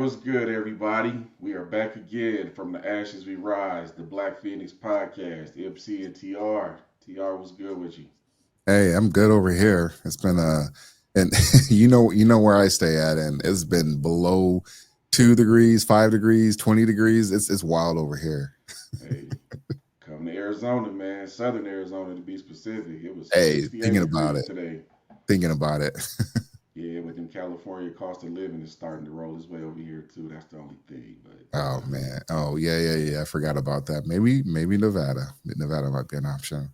what's good, everybody? We are back again from the Ashes We Rise, the Black Phoenix podcast. MC and TR. TR, what's good with you? Hey, I'm good over here. It's been and you know where I stay at, and it's been below 2 degrees, 5 degrees, 20 degrees. It's wild over here. Hey, come to Arizona, man. Southern Arizona, to be specific. It was Hey, 68 degrees today. thinking about it. Yeah, within California, cost of living is starting to roll its way over here, too. That's the only thing. But, Oh man. Oh yeah. I forgot about that. Maybe Nevada. Nevada might be an option.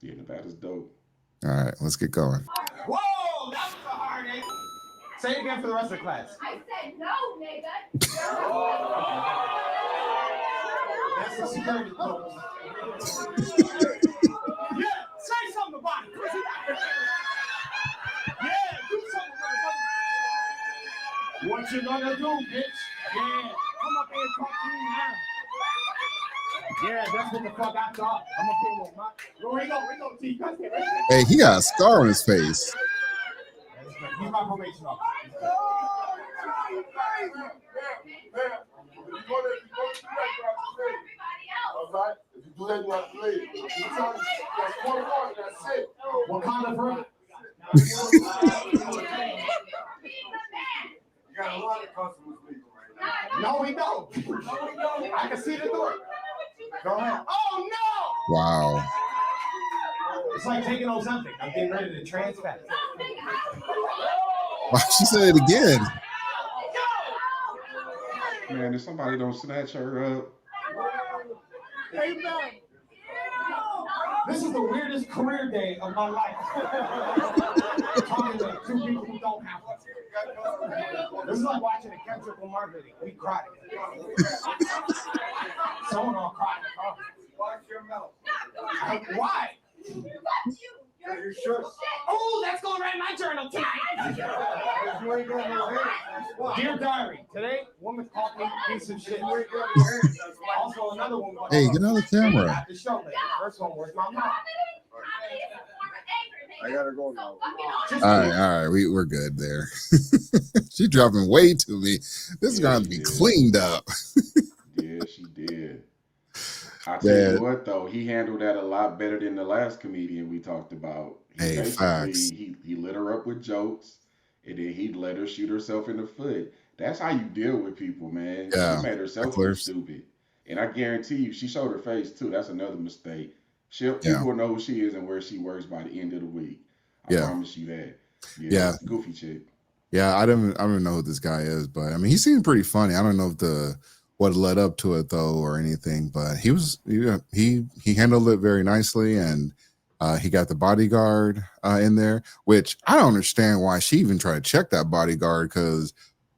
yeah, Nevada's dope. All right, let's get going. Whoa, that was a hard eight. Say it again for the rest of the class. I said no, nigga. That's the security code. Yeah, say something about it. Yeah, do something about it. What you gonna do, bitch? Yeah, come up here and talk to me now. Yeah, that's what the fuck I thought. I'm up here with my. We go, T. Hey, he got a scar on his face. He's my probation officer. If you do that, you have to play. That's 21, that's it. What kind of room? You got a lot of customers leaving right now. No, we don't. I can see the door. Go ahead. Oh, no! Wow. It's like taking on something. I'm getting ready to trans fat. Wow, she said it again. Man, if somebody don't snatch her up, This is the weirdest career day of my life. Talking to two people who don't have one. This is like watching a Kendrick Lamar video. We cried. Someone all cried. Watch your mouth. Why? Yeah, you should. Oh, that's going right in my journal tonight. You ain't got no hands. Dear diary, today, woman called me a piece of shit. You ain't got no hands. Also, another woman. Hey, get on the camera. At the show later. First one was my mom. I gotta go now. All right, we're good there. She dropping weight to me. This is gonna be cleaned up. yeah, she did. I tell you what, though, he handled that a lot better than the last comedian we talked about. Hey, facts. He lit her up with jokes, and then he let her shoot herself in the foot. That's how you deal with people, man. Yeah, She made herself look stupid, and I guarantee you, she showed her face too. That's another mistake. People will know who she is and where she works by the end of the week. I promise you that. Yeah, goofy chick. Yeah, I don't know who this guy is, but I mean, he seemed pretty funny. I don't know if what led up to it though or anything, but he handled it very nicely, and he got the bodyguard in there, which I don't understand why she even tried to check that bodyguard because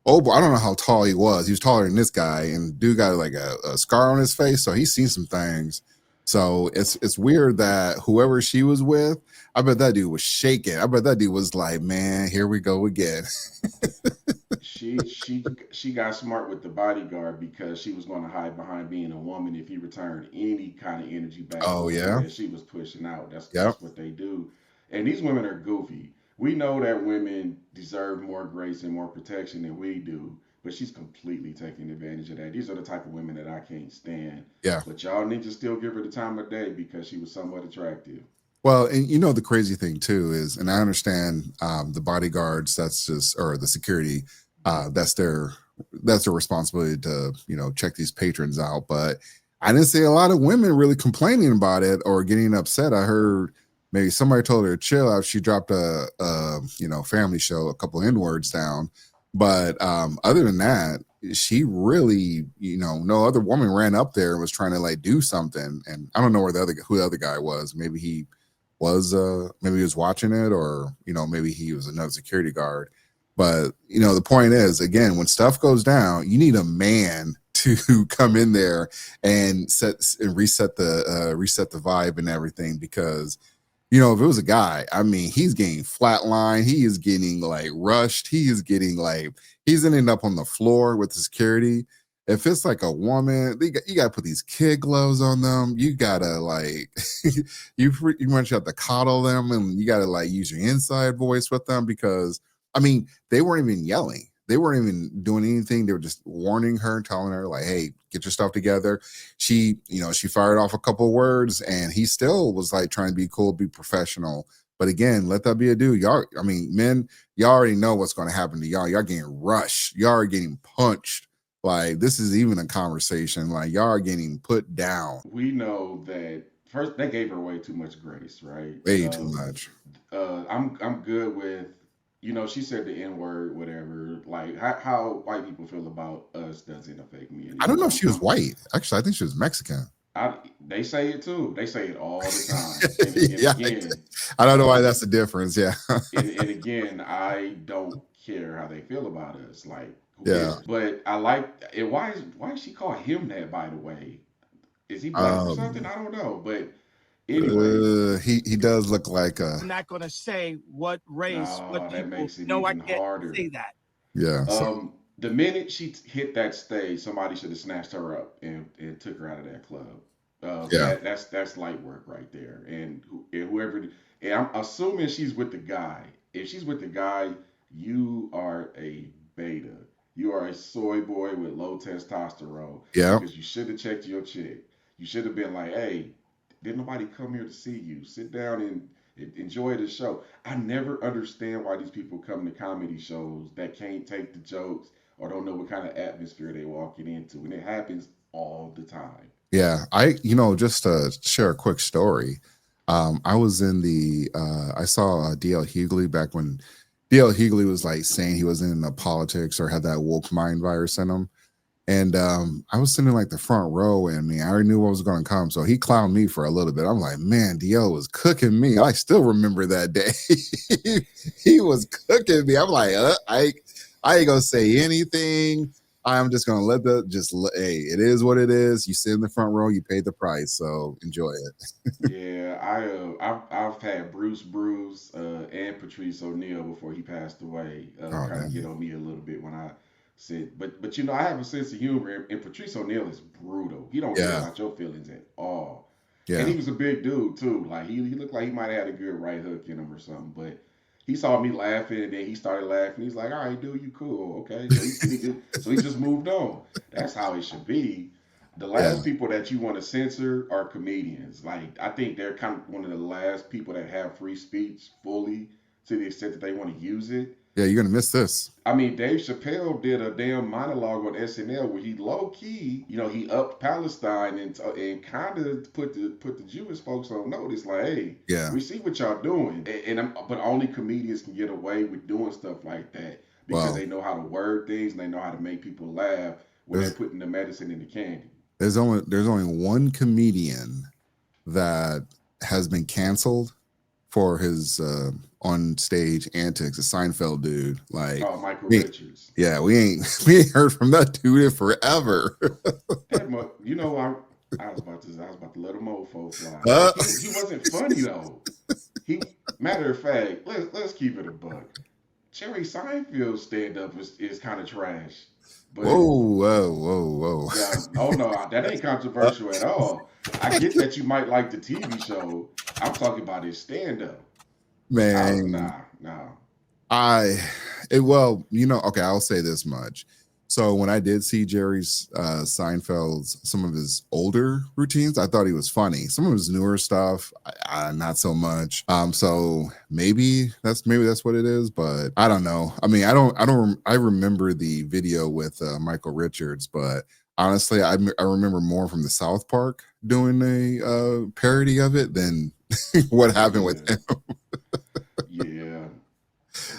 I don't know how tall he was. He was taller than this guy, and the dude got like a scar on his face, so he's seen some things. So it's weird that whoever she was with, I bet that dude was shaking. I bet that dude was like, man, here we go again. she got smart with the bodyguard because she was going to hide behind being a woman if he returned any kind of energy back. Oh yeah, that she was pushing out. That's what they do. And these women are goofy. We know that women deserve more grace and more protection than we do, but she's completely taking advantage of that. These are the type of women that I can't stand. Yeah. But y'all need to still give her the time of day because she was somewhat attractive. Well, and you know the crazy thing too is, and I understand the bodyguards. That's just or the security. That's their responsibility to check these patrons out. But I didn't see a lot of women really complaining about it or getting upset. I heard maybe somebody told her to chill after she dropped a family show, a couple N-words down. But other than that, she really, no other woman ran up there and was trying to like do something. And I don't know who the other guy was. Maybe he was watching it, or maybe he was another security guard. But the point is, again, when stuff goes down, you need a man to come in there and reset the vibe and everything, because if it was a guy, I mean, he's getting flatlined, he is getting like rushed, he's ending up on the floor with the security. If it's like a woman, you gotta put these kid gloves on them. You gotta like, you much have to coddle them, and you gotta like use your inside voice with them, because I mean, they weren't even yelling. they weren't even doing anything. They were just warning her, telling her like, "Hey, get your stuff together." She, she fired off a couple of words, and he still was like trying to be cool, be professional. But again, let that be a dude. Y'all, I mean, men, y'all already know what's going to happen to y'all. Y'all getting rushed. Y'all are getting punched. Like, this is even a conversation. Like, y'all are getting put down We know that first they gave her way too much grace, right? way too much. I'm good with, she said the N word, whatever. Like how white people feel about us doesn't affect me I don't know anymore. if she was white. Actually, I think she was Mexican. They say it too. They say it all the time. And Yeah, again, I don't know why that's the difference. Yeah. and again, I don't care how they feel about us. Like, who Yeah. cares? But I like it. Why is she call him that? By the way, is he black or something? Um, I don't know. But anyway, he does look like a I'm not going to say what race, what no, that people. makes it No, I even can't harder. say that. yeah. So The minute she hit that stage, somebody should have snatched her up and took her out of that club. yeah, That's light work right there. And whoever, and I'm assuming she's with the guy. If she's with the guy, you are a beta. You are a soy boy with low testosterone yeah, because you should have checked your chick. You should have been like, hey, did nobody come here to see you? Sit down and enjoy the show. I never understand why these people come to comedy shows that can't take the jokes or don't know what kind of atmosphere they walking into, and it happens all the time. yeah. Just to share a quick story. I was in I saw DL Hughley back when DL Hughley was like saying he wasn't in the politics or had that woke mind virus in him. And I was sitting in like the front row, and I mean, I already knew what was going to come. So he clowned me for a little bit. I'm like, man, DL was cooking me. I still remember that day. He was cooking me. I'm like, I ain't gonna say anything. I'm just gonna hey, it is what it is. You sit in the front row, you paid the price, so enjoy it. Yeah, I've had Bruce and Patrice O'Neal before he passed away. Oh, Kind of get damn. on me a little bit when I said, but I have a sense of humor, and Patrice O'Neal is brutal. He don't care Yeah, about your feelings at all. And yeah. he was a big dude too. Like he looked like he might have had a good right hook in him or something. But he saw me laughing, and then he started laughing. He's like, "All right, dude, you cool, okay?" So he just moved on. That's how it should be. The Yeah, last people that you want to censor are comedians. Like, I think they're kind of one of the last people that have free speech fully to the extent that they want to use it. yeah. You're gonna miss this. I mean, Dave Chappelle did a damn monologue on SNL where he low key, he upped Palestine and kind of put the Jewish folks on notice, like, hey, Yeah. we see what y'all doing, but only comedians can get away with doing stuff like that because Well, they know how to word things and they know how to make people laugh when they're there's putting the medicine in the candy. there's only one comedian that has been canceled for his on stage antics. A Seinfeld dude, like, Oh, Michael we, Richards. yeah, we ain't we ain't heard from that dude in forever. I was about to let a mofo fly. uh, He wasn't funny though. He Matter of fact, let's keep it a buck. Jerry Seinfeld's stand up is kind of trash. whoa, But whoa, whoa, yeah, oh no, that ain't whoa. controversial at all. I get that you might like the TV show. I'm talking about his stand up. Man, Nah. I well, okay, I'll say this much. So when I did see Jerry's Seinfeld's some of his older routines, I thought he was funny. Some of his newer stuff, not so much. So maybe that's what it is, but I don't know. I mean, I remember the video with Michael Richards, but honestly, I remember more from the South Park doing a parody of it than what happened with Yeah, him. yeah.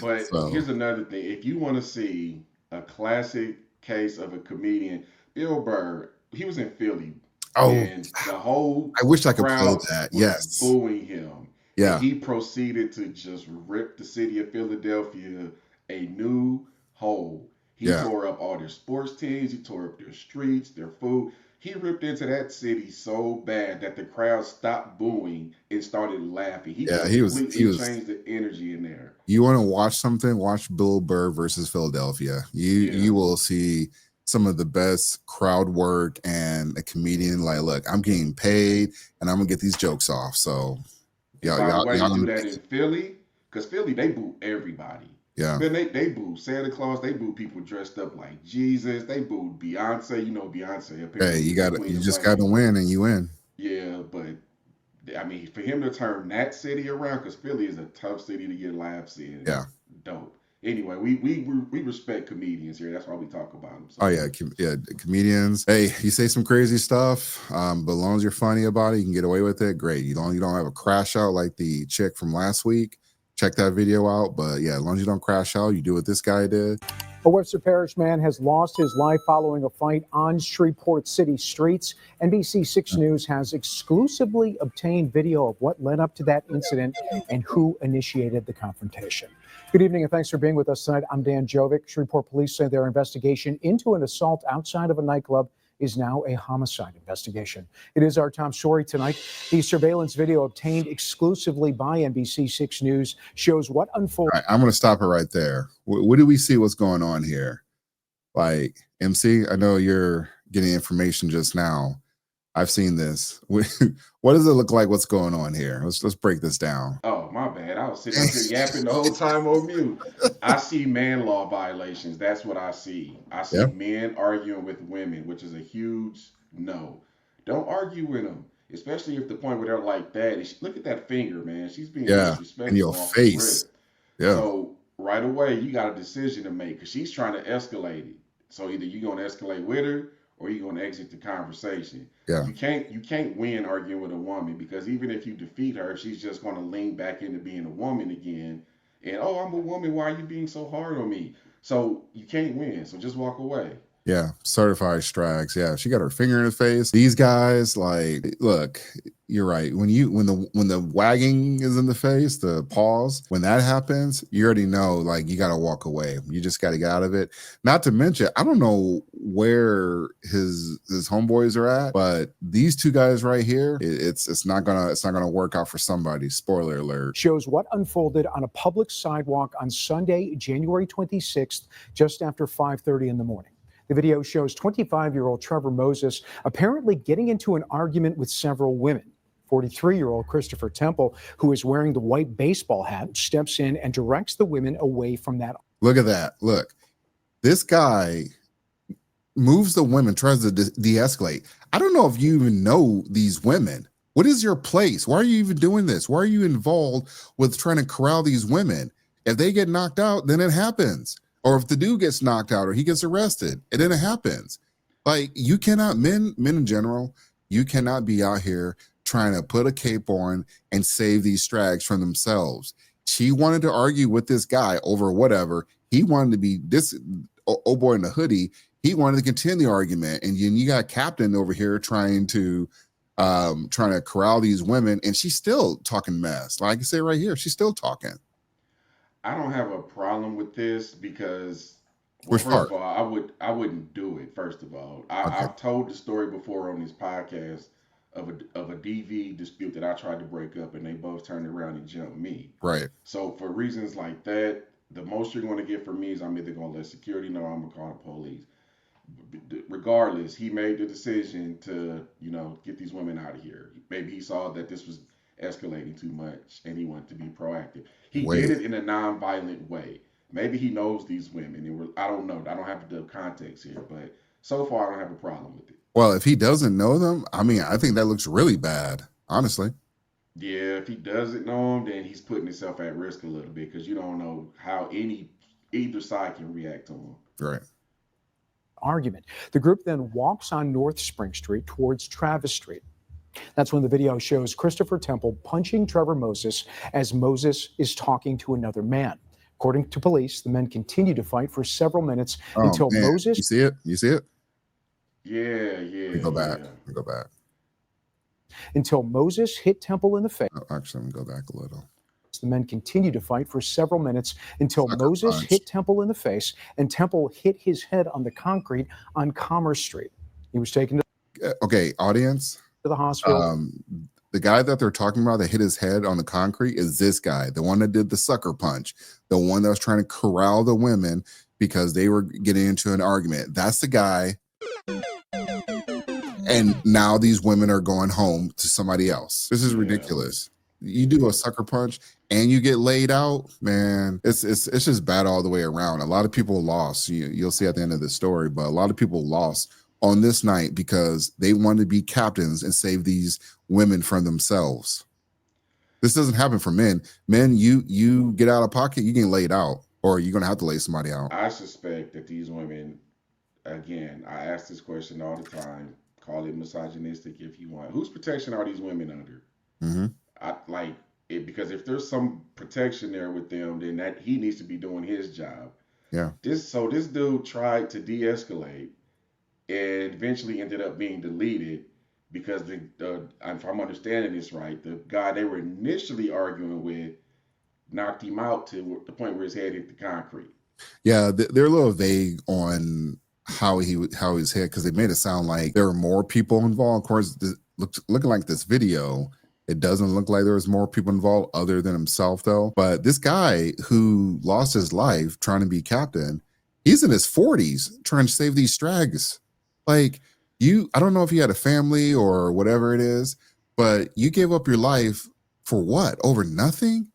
But So here's another thing. If you want to see a classic case of a comedian, Bill Burr, he was in Philly oh, and the whole I wish I could play crowd that. was Yes. booing him. And Yeah. he proceeded to just rip the city of Philadelphia a new hole. He Yeah. tore up all their sports teams, he tore up their streets, their food. He ripped into that city so bad that the crowd stopped booing and started laughing. He Yeah. He completely was changed the energy in there. You want to watch something, watch Bill Burr versus Philadelphia. You Yeah. will see some of the best crowd work and a comedian like, look, I'm getting paid and I'm gonna get these jokes off. So And y'all, by the y'all, way, y'all to do gonna that in Philly, because Philly, they boo everybody. Yeah. Man, they booed Santa Claus. They booed people dressed up like Jesus. They booed Beyonce. You know Beyonce Hey, apparently is the queen you of just black gotta people. win and you win. Yeah, but I mean, for him to turn that city around, because Philly is a tough city to get laughs in. Yeah. Dope. Anyway, we respect comedians here. That's why we talk about them. Oh So yeah, comedians. Hey, you say some crazy stuff, but as long as you're funny about it, you can get away with it. Great. You don't have a crash out like the chick from last week. Check that video out. But yeah, as long as you don't crash out, you do what this guy did. A Webster Parish man has lost his life following a fight on Shreveport City streets. NBC6 News has exclusively obtained video of what led up to that incident and who initiated the confrontation. Good evening and thanks for being with us tonight. I'm Dan Jovic. Shreveport police say their investigation into an assault outside of a nightclub is now a homicide investigation. It is our top story tonight. The surveillance video obtained exclusively by NBC6 News shows what unfolded. All right, I'm going to stop it right there. What do we see? What's going on here? Like, MC, I know you're getting information just now. I've seen this. What does it look like? What's going on here? Let's break this down. oh, my bad. I was sitting up here yapping the whole time on mute. I see man law violations. That's what I see. I see Yep. men arguing with women, which is a huge no. Don't argue with them, especially if the point where they're like that. Look at that finger, man. She's being Yeah, in disrespectful your off face. the rip. Yeah. So right away, you got a decision to make because she's trying to escalate it. So either you're gonna escalate with her or you're gonna exit the conversation. Yeah. You can't win arguing with a woman because even if you defeat her, she's just gonna lean back into being a woman again. And oh, I'm a woman. Why are you being so hard on me? So you can't win. So just walk away. Yeah, certified strikes. Yeah, she got her finger in the face. These guys, like, look, you're right. When the wagging is in the face, the pause, when that happens, you already know, like, you got to walk away. You just got to get out of it. Not to mention, I don't know where his homeboys are at, but these two guys right here, it's not gonna work out for somebody. Spoiler alert. Shows what unfolded on a public sidewalk on Sunday, January 26th, just after 5:30 in the morning. The video shows 25-year-old Trevor Moses apparently getting into an argument with several women. 43-year-old Christopher Temple, who is wearing the white baseball hat, steps in and directs the women away from that. Look at that. Look, this guy moves the women, tries to de-escalate. I don't know if you even know these women. What is your place? Why are you even doing this? Why are you involved with trying to corral these women? If they get knocked out, then it happens. Or if the dude gets knocked out or he gets arrested, and then it happens. Like, you cannot, men in general, you cannot be out here trying to put a cape on and save these strags from themselves. She wanted to argue with this guy over whatever. He wanted to be this old boy in the hoodie. He wanted to continue the argument. And you got Captain over here trying to corral these women, and she's still talking mess. Like I say right here, she's still talking. I don't have a problem with this because, well, Which first part? of all, I wouldn't do it. First of all, Okay. I've told the story before on this podcast of a DV dispute that I tried to break up, and they both turned around and jumped me. Right. So for reasons like that, the most you're going to get from me is I'm either going to let security know or I'm going to call the police. Regardless, he made the decision to, get these women out of here. Maybe he saw that this was escalating too much and he wanted to be proactive. He did it in a non-violent way. Maybe he knows these women. And I don't know. I don't have the context here, but so far I don't have a problem with it. Well, if he doesn't know them, I mean, I think that looks really bad, honestly. Yeah, if he doesn't know him, then he's putting himself at risk a little bit because you don't know how either side can react to him. Right. Argument. The group then walks on North Spring Street towards Travis Street. That's when the video shows Christopher Temple punching Trevor Moses as Moses is talking to another man. According to police, the men continue to fight for several minutes until man. Moses. You see it? You see it? Yeah. We go back. We go back. Until Moses hit Temple in the face. Oh, actually, let me go back a little. The men continue to fight for several minutes until Moses hit Temple in the face and Temple hit his head on the concrete on Commerce Street. He was taken to Okay, audience. the hospital. The guy that they're talking about that hit his head on the concrete is this guy, the one that did the sucker punch, the one that was trying to corral the women because they were getting into an argument. That's the guy. And now these women are going home to somebody else. This is ridiculous. You do a sucker punch, and you get laid out, man, it's just bad all the way around. A lot of people lost. You'll see at the end of the story, but a lot of people lost on this night because they wanted to be captains and save these women from themselves. This doesn't happen for men. Men, you get out of pocket, you get laid out, or you're gonna have to lay somebody out. I suspect that these women, again, I ask this question all the time. Call it misogynistic if you want. Whose protection are these women under? Mm-hmm. I like it because if there's some protection there with them, then that he needs to be doing his job. Yeah. This dude tried to de-escalate and eventually ended up being deleted because if I'm understanding this right, the guy they were initially arguing with knocked him out to the point where his head hit the concrete. Yeah, they're a little vague on how he's hit because they made it sound like there were more people involved. Of course, looking like this video, it doesn't look like there was more people involved other than himself, though. But this guy who lost his life trying to be captain, he's in his 40s trying to save these strags. Like I don't know if he had a family or whatever it is, but you gave up your life for what? Over nothing?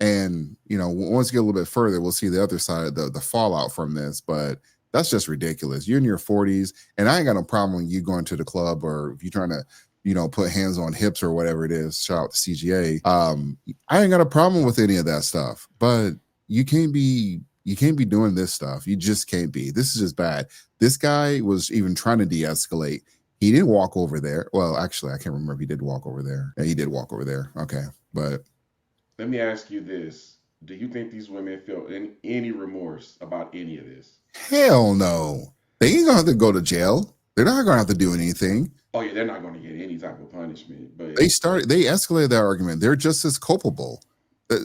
And once you get a little bit further, we'll see the other side, the fallout from this. But that's just ridiculous. You're in your 40s, and I ain't got no problem with you going to the club or if you're trying to, put hands on hips or whatever it is. Shout out to CGA. I ain't got a problem with any of that stuff. But you can't be doing this stuff. You just can't be. This is just bad. This guy was even trying to de-escalate. He didn't walk over there. Well, actually, I can't remember if he did walk over there. Yeah, he did walk over there. Okay, but. Let me ask you this. Do you think these women feel any remorse about any of this? Hell no. They ain't gonna have to go to jail. They're not gonna have to do anything. Oh yeah, they're not gonna get any type of punishment. But they escalated that argument. They're just as culpable.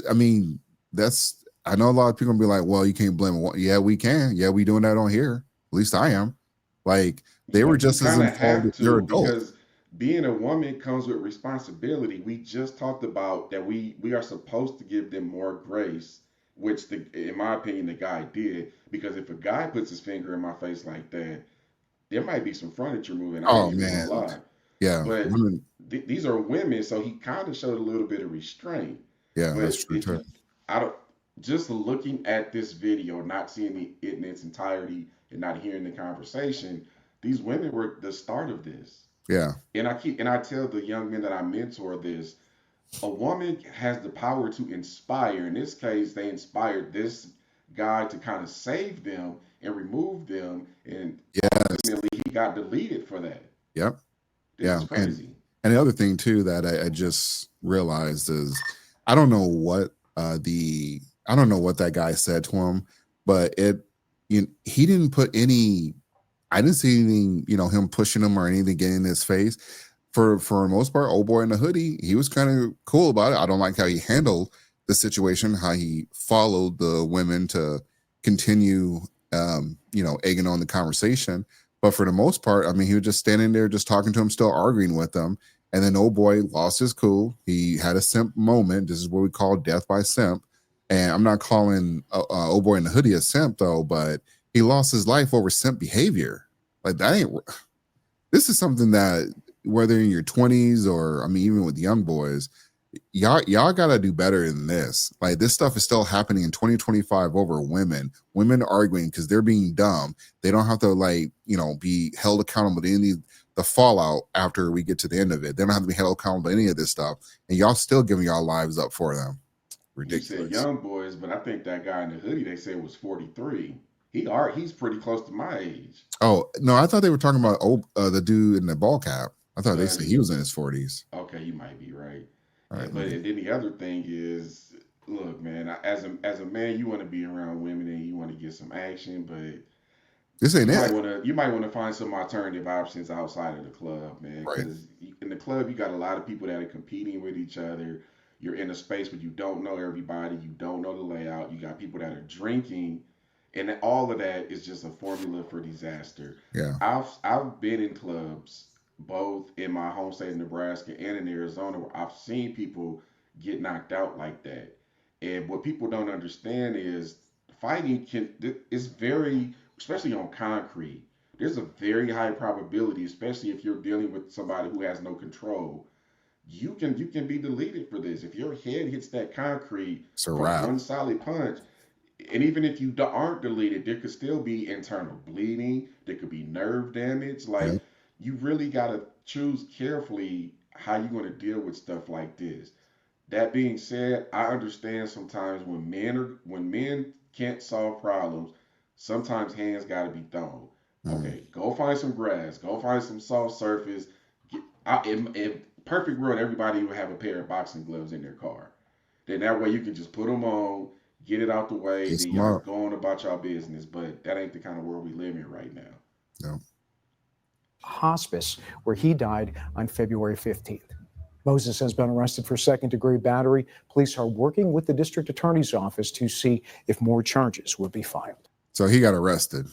I mean, I know a lot of people will be like, well, you can't blame them. Yeah, we can. Yeah, we doing that on here. At least I am. Like they were just as involved as your adult. Because being a woman comes with responsibility. We just talked about that we are supposed to give them more grace, which in my opinion the guy did. Because if a guy puts his finger in my face like that, there might be some furniture moving. Oh man, yeah. But these are women, so he kind of showed a little bit of restraint. Yeah, but that's true too. Just looking at this video, not seeing it in its entirety, and not hearing the conversation, these women were the start of this. Yeah. And I tell the young men that I mentor this, a woman has the power to inspire. In this case, they inspired this guy to kind of save them and remove them. And ultimately he got deleted for that. Yep. This is crazy. And the other thing too that I just realized is I don't know what that guy said to him, but he didn't put any. I didn't see anything, him pushing him or anything getting in his face. For the most part, old boy in the hoodie, he was kind of cool about it. I don't like how he handled the situation, how he followed the women to continue, egging on the conversation. But for the most part, I mean, he was just standing there, just talking to him, still arguing with them. And then old boy lost his cool. He had a simp moment. This is what we call death by simp. And I'm not calling old boy in the hoodie a simp though, but he lost his life over simp behavior. Like this is something that whether in your 20s or I mean even with young boys, y'all gotta do better than this. Like this stuff is still happening in 2025 over women arguing because they're being dumb. They don't have to be held accountable to any the fallout after we get to the end of it. They don't have to be held accountable to any of this stuff, and y'all still giving y'all lives up for them. Ridiculous. You said young boys, but I think that guy in the hoodie they said was 43. He's pretty close to my age. Oh no, I thought they were talking about the dude in the ball cap. I thought they said he was in his 40s. Okay, you might be right. Right, but and then the other thing is, look, man, as a man, you want to be around women and you want to get some action, but this ain't it. You might want to find some alternative options outside of the club, man. Because in the club, you got a lot of people that are competing with each other. You're in a space where you don't know everybody, you don't know the layout. You got people that are drinking. And all of that is just a formula for disaster. Yeah. I've been in clubs, both in my home state of Nebraska and in Arizona, where I've seen people get knocked out like that. And what people don't understand is fighting is very, especially on concrete, there's a very high probability, especially if you're dealing with somebody who has no control, you can be deleted for this. If your head hits that concrete It's a from wrap. one solid punch, and even if you aren't deleted, there could still be internal bleeding. There could be nerve damage. Like Yep. you really gotta choose carefully how you're gonna deal with stuff like this. That being said, I understand sometimes when men can't solve problems, sometimes hands gotta be thrown. Mm. Okay, go find some grass, go find some soft surface. In perfect world, everybody would have a pair of boxing gloves in their car. Then that way you can just put them on, get it out the way, Piece then them y'all up. go on about y'all business. But that ain't the kind of world we live in right now. Yep. Hospice, where he died on February 15th. Moses has been arrested for second-degree battery. Police are working with the district attorney's office to see if more charges will be filed. So he got arrested.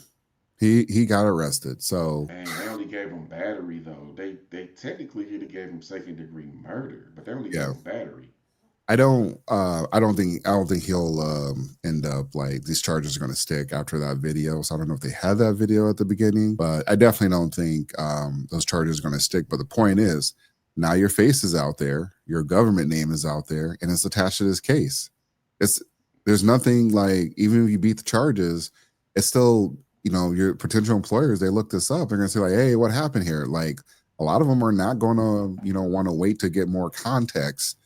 He got arrested. So Dang, they only gave him battery though. They technically should have gave him second degree murder, but they only gave yeah, him battery. I don't think he'll end up like these charges are going to stick after that video. So I don't know if they had that video at the beginning, but I definitely don't think those charges are going to stick. But the point is, now your face is out there, your government name is out there, and it's attached to this case. It's There's nothing like, even if you beat the charges, it's still, your potential employers, they look this up, they're going to say like, hey, what happened here? Like a lot of them are not going to want to wait to get more context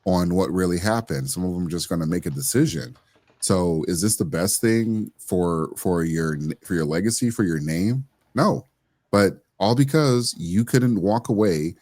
on what really happened. Some of them are just going to make a decision. So is this the best thing for your legacy, for your name? No. But all because you couldn't walk away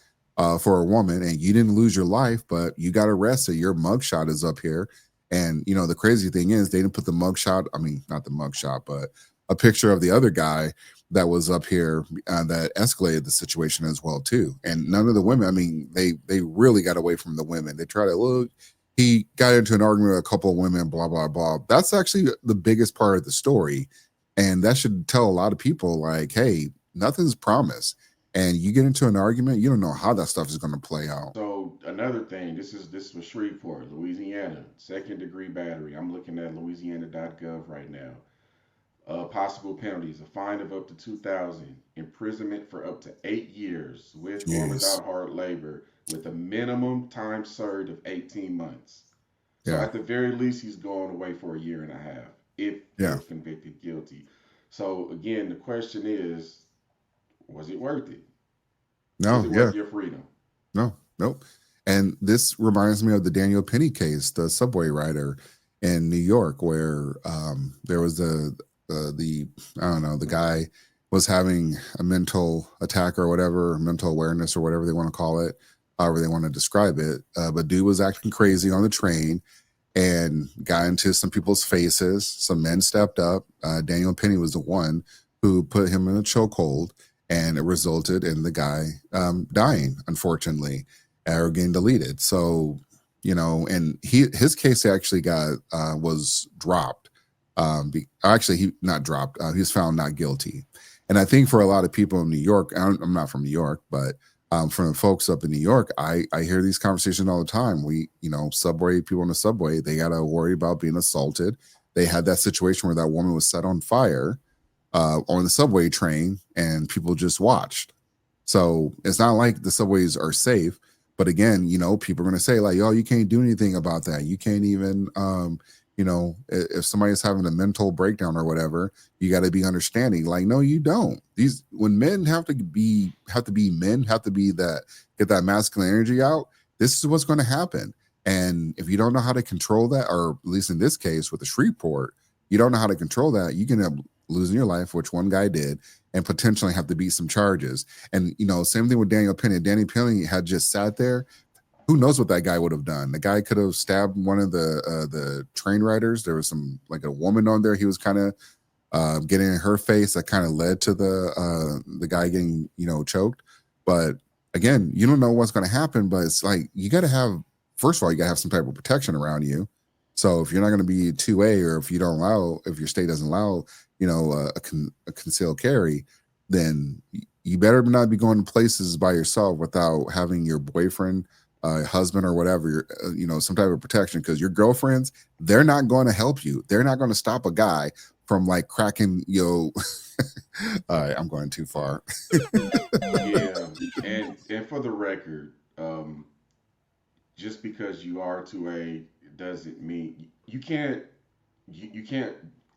for a woman and you didn't lose your life, but you got arrested. Your mugshot is up here. And the crazy thing is they didn't put the mugshot, I mean, not the mugshot, but a picture of the other guy that was up here that escalated the situation as well too. And none of the women, I mean, they really got away from the women. They try to look. He got into an argument with a couple of women, blah blah blah. That's actually the biggest part of the story, and that should tell a lot of people like, hey, nothing's promised. And you get into an argument, you don't know how that stuff is going to play out. So another thing, this was Shreveport, Louisiana, second degree battery. I'm looking at Louisiana.gov right now. Possible penalties: a fine of up to 2,000, imprisonment for up to 8 years, with or Yes, without hard labor, with a minimum time served of 18 months. So yeah, at the very least, he's going away for a year and a half yeah. if convicted guilty. So again, the question is, was it worth it? Was No, it yeah. worth your freedom? No, nope. And this reminds me of the Daniel Penny case, the subway rider in New York, where there was the I don't know, the guy was having a mental attack or whatever, mental awareness or whatever they want to call it, however they want to describe it. But dude was acting crazy on the train and got into some people's faces. Some men stepped up. Daniel Penny was the one who put him in a chokehold, and it resulted in the guy dying, unfortunately, or getting deleted. So, and his case actually got was dropped. Actually, he not dropped. He was found not guilty. And I think for a lot of people in New York, I'm not from New York, but from the folks up in New York, I hear these conversations all the time. Subway people in the subway, they got to worry about being assaulted. They had that situation where that woman was set on fire on the subway train, and people just watched. So it's not like the subways are safe. But again, people are going to say like, "Oh, you can't do anything about that. You can't even, if somebody's having a mental breakdown or whatever, you got to be understanding." Like, no, you don't. When men have to be men, have to be that, get that masculine energy out. This is what's going to happen. And if you don't know how to control that, or at least in this case with the Shreveport, you don't know how to control that, you can end up losing your life, which one guy did, and potentially have to beat some charges. And same thing with Daniel Penny. Danny Penny had just sat there. Who knows what that guy would have done? The guy could have stabbed one of the train riders. There was some, like, a woman on there. He was kind of getting in her face. That kind of led to the guy getting choked. But again, you don't know what's going to happen. But it's like, you got to have, first of all, you got to have some type of protection around you. So if you're not going to be 2A, or if your state doesn't allow a concealed carry, then you better not be going to places by yourself without having your boyfriend, husband, or whatever, some type of protection, because your girlfriends, they're not going to help you. They're not going to stop a guy from like cracking all right, I'm going too far. Yeah, and for the record, just because you are 2A doesn't mean you can't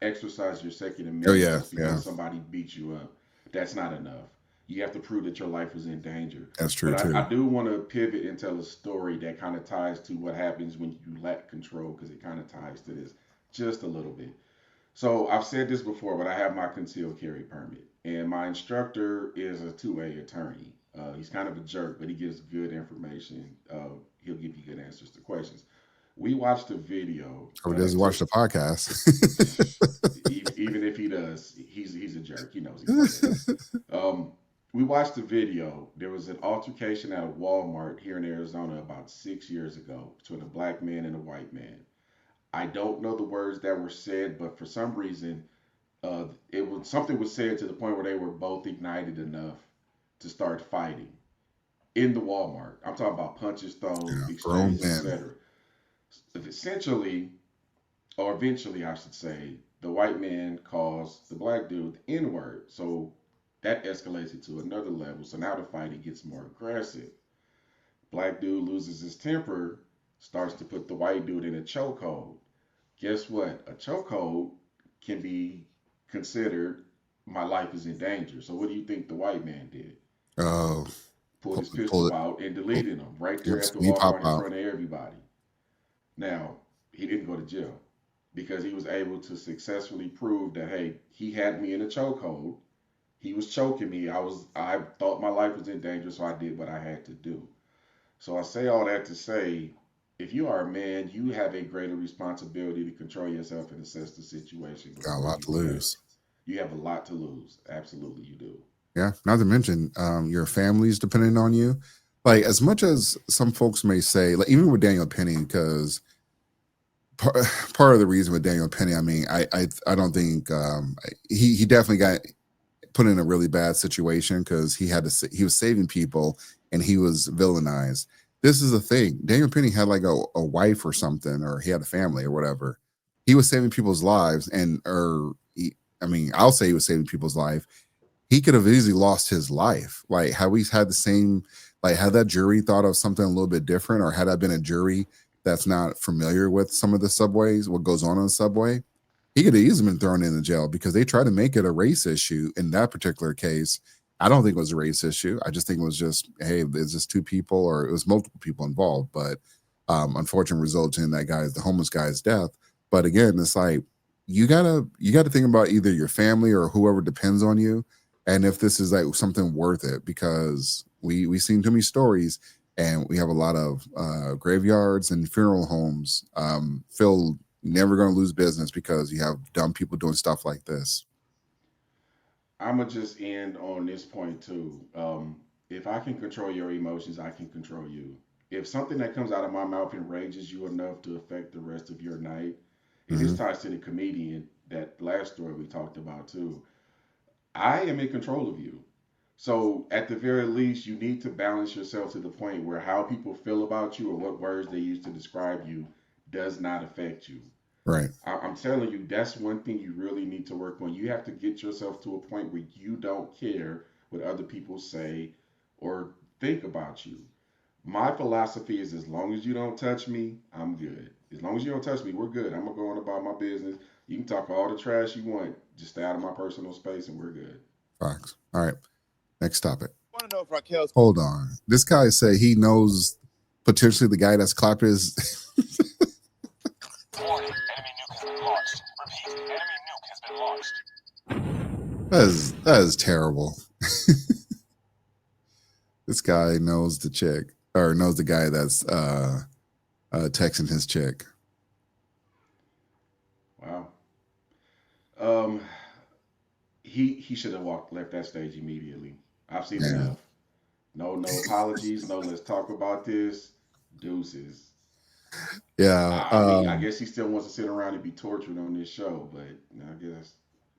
exercise your Second Oh Amendment yeah, just yeah, because somebody beats you up. That's not enough. You have to prove that your life is in danger. that's true But I too. do want to pivot and tell a story that kind of ties to what happens when you lack control because it kind of ties to this just a little bit. So I've said this before, but I have my concealed carry permit, and my instructor is a 2A attorney. He's kind of a jerk, but he gives good information. He'll give you good answers to questions. We watched a video Or does he that watch took the podcast? even if he does, he's a jerk. He knows he's a jerk. Um, we watched the video. There was an altercation at a Walmart here in Arizona about 6 years ago between a black man and a white man. I don't know the words that were said, but for some reason, it was something was said to the point where they were both ignited enough to start fighting in the Walmart. I'm talking about punches thrown, Yeah, grown exchanges, men. etc. Essentially, or eventually, I should say, the white man calls the black dude the N word. So that escalates it to another level. So now the fighting gets more aggressive. Black dude loses his temper, starts to put the white dude in a chokehold. Guess what? A chokehold can be considered my life is in danger. So what do you think the white man did? Oh, Pulled his pull pistol it. out and Pull, deleted him right there yep, at the skinny pop Walmart in out. front of everybody. Now, he didn't go to jail because he was able to successfully prove that hey, he had me in a chokehold. He was choking me. I thought my life was in danger, so I did what I had to do. So I say all that to say, if you are a man, you have a greater responsibility to control yourself and assess the situation Got a before lot you to react. lose. You have a lot to lose. Absolutely, you do. Yeah, not to mention your family's depending on you. Like as much as some folks may say, like even with Daniel Penny, because part, part of the reason with Daniel Penny, I mean, I don't think he definitely got put in a really bad situation because he was saving people and he was villainized. This is the thing. Daniel Penny had like a wife or something, or he had a family or whatever. He was saving people's lives, I mean, I'll say he was saving people's life. He could have easily lost his life. Like, had we had the same, like, had that jury thought of something a little bit different, or had I been a jury that's not familiar with some of the subways, what goes on the subway, he could have easily been thrown into jail because they tried to make it a race issue in that particular case. I don't think it was a race issue. I just think it was just, hey, there's just two people, or it was multiple people involved. But unfortunate result in the homeless guy's death. But again, it's like you gotta think about either your family or whoever depends on you, and if this is like something worth it, because we've seen too many stories, and we have a lot of graveyards and funeral homes filled, never going to lose business because you have dumb people doing stuff like this. I'm gonna just end on this point too. If I can control your emotions, I can control you. If something that comes out of my mouth enrages you enough to affect the rest of your night, and this Hmm. ties to the comedian that last story we talked about too. I am in control of you. So at the very least, you need to balance yourself to the point where how people feel about you or what words they use to describe you does not affect you. Right. I'm telling you, that's one thing you really need to work on. You have to get yourself to a point where you don't care what other people say or think about you. My philosophy is as long as you don't touch me, I'm good. As long as you don't touch me, we're good. I'm gonna go on about my business. You can talk all the trash you want, just stay out of my personal space, and we're good. Fox. All right. Next topic. Want to know if Raquel's Hold on. This guy say he knows potentially the guy that's clapped his. warning, enemy nuke has been launched. Repeat, enemy nuke has been launched. That is terrible. This guy knows the chick, or knows the guy that's texting his chick. Wow. Um, he should have left that stage immediately. I've seen Yeah. enough. No apologies. No, let's talk about this. Deuces. Yeah. I mean, I guess he still wants to sit around and be tortured on this show, but I guess.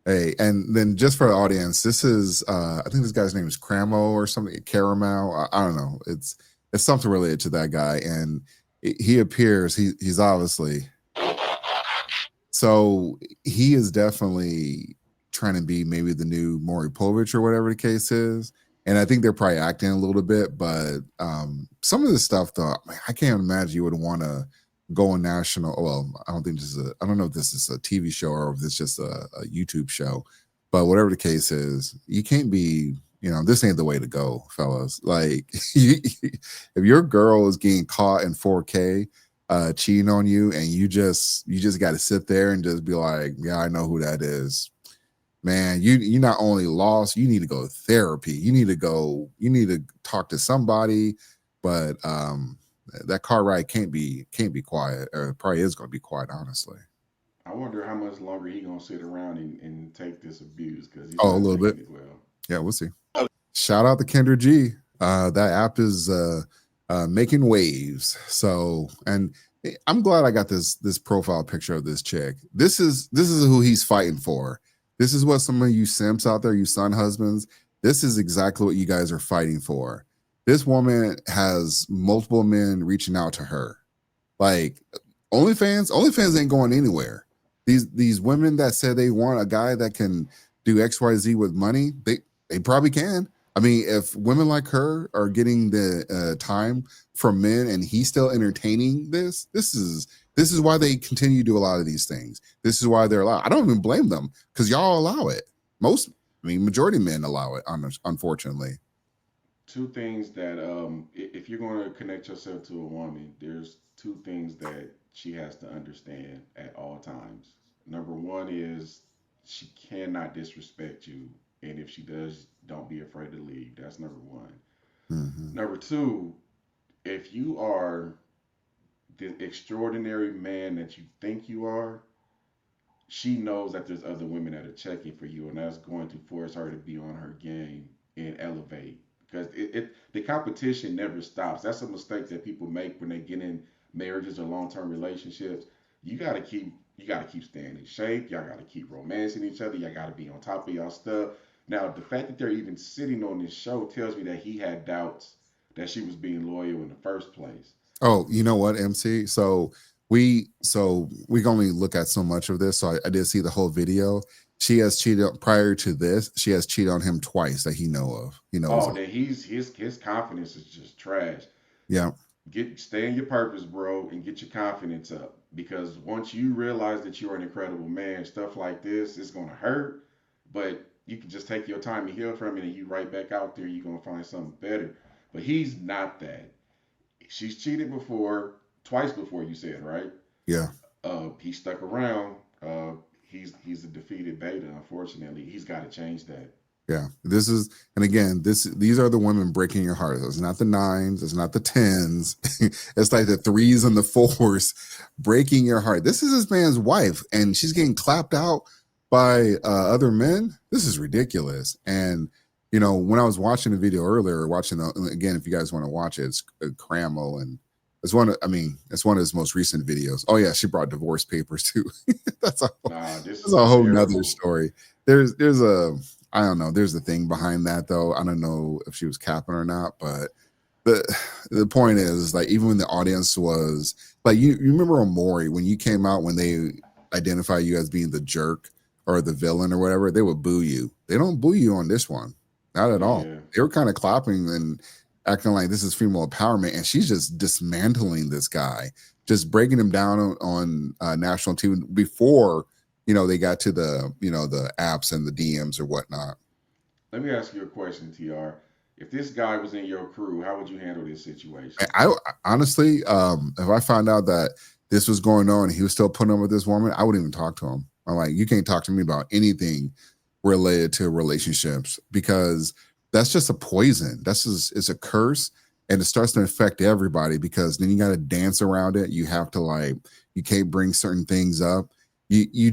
Hey, and then just for the audience, this is I think this guy's name is Cramo or something, Caramel. I don't know. It's something related to that guy, and he appears. He's obviously, so he is definitely trying to be maybe the new Maury Povich or whatever the case is. And I think they're probably acting a little bit, but some of this stuff though, I can't imagine you would want to go on national. Well, I don't think I don't know if this is a TV show or if it's just a YouTube show, but whatever the case is, you can't be, this ain't the way to go, fellas. Like, if your girl is getting caught in 4K cheating on you, and you just got to sit there and just be like, yeah, I know who that is. Man, you not only lost, you need to go to therapy. You need to talk to somebody, but that car ride can't be quiet, or it probably is going to be quiet, honestly. I wonder how much longer he gonna sit around and take this abuse because he's Oh, a not little taking bit. it well. Yeah, we'll see. Shout out to Kendra G. That app is making waves. So, and I'm glad I got this profile picture of this chick. This is who he's fighting for. This is what some of you simps out there, you son husbands, this is exactly what you guys are fighting for. This woman has multiple men reaching out to her. Like, OnlyFans ain't going anywhere. These women that said they want a guy that can do XYZ with money, they probably can. I mean, if women like her are getting the time from men and he's still entertaining this is why they continue to do a lot of these things. This is why they're allowed. I don't even blame them, because y'all allow it. Majority of men allow it, unfortunately. Two things that if you're going to connect yourself to a woman, there's two things that she has to understand at all times. Number one is she cannot disrespect you, and if she does, don't be afraid to leave. That's number one. Mm-hmm. Number two, if you are the extraordinary man that you think you are, she knows that there's other women that are checking for you, and that's going to force her to be on her game and elevate. Because the competition never stops. That's a mistake that people make when they get in marriages or long term relationships. You gotta keep staying in shape. Y'all gotta keep romancing each other. Y'all gotta be on top of y'all stuff. Now, the fact that they're even sitting on this show tells me that he had doubts that she was being loyal in the first place. Oh, you know what, MC? We can only look at so much of this. So I did see the whole video. She has cheated prior to this. She has cheated on him twice that he knows Oh, of. that his confidence is just trash. Yeah. Stay in your purpose, bro, and get your confidence up. Because once you realize that you're an incredible man, stuff like this is gonna hurt, but you can just take your time and heal from it, and you right back out there. You're gonna find something better. But he's not that. She's cheated before, twice before. You said right. Yeah. He stuck around. He's a defeated beta. Unfortunately, he's got to change that. Yeah. And again, these are the women breaking your heart. It's not the nines, it's not the tens. It's like the threes and the fours breaking your heart. This is this man's wife, and she's getting clapped out by other men. This is ridiculous. And when I was watching the video earlier, again, if you guys want to watch it, it's Cramel, and it's it's one of his most recent videos. Oh yeah, she brought divorce papers too. that's a This that's is a whole terrible. nother story. There's a I don't know. There's a thing behind that though. I don't know if she was capping or not, but the point is, like, even when the audience was like, you remember Amori when you came out, when they identify you as being the jerk or the villain or whatever, they would boo you. They don't boo you on this one, not at all. Yeah. They were kind of clapping and acting like this is female empowerment, and she's just dismantling this guy, just breaking him down on national TV before they got to the apps and the DMs or whatnot. Let me ask you a question, TR. If this guy was in your crew, how would you handle this situation? I honestly, if I found out that this was going on and he was still putting up with this woman, I wouldn't even talk to him. I'm like, you can't talk to me about anything related to relationships, because that's just a poison. It's a curse, and it starts to affect everybody, because then you got to dance around it. You have to, you can't bring certain things up. You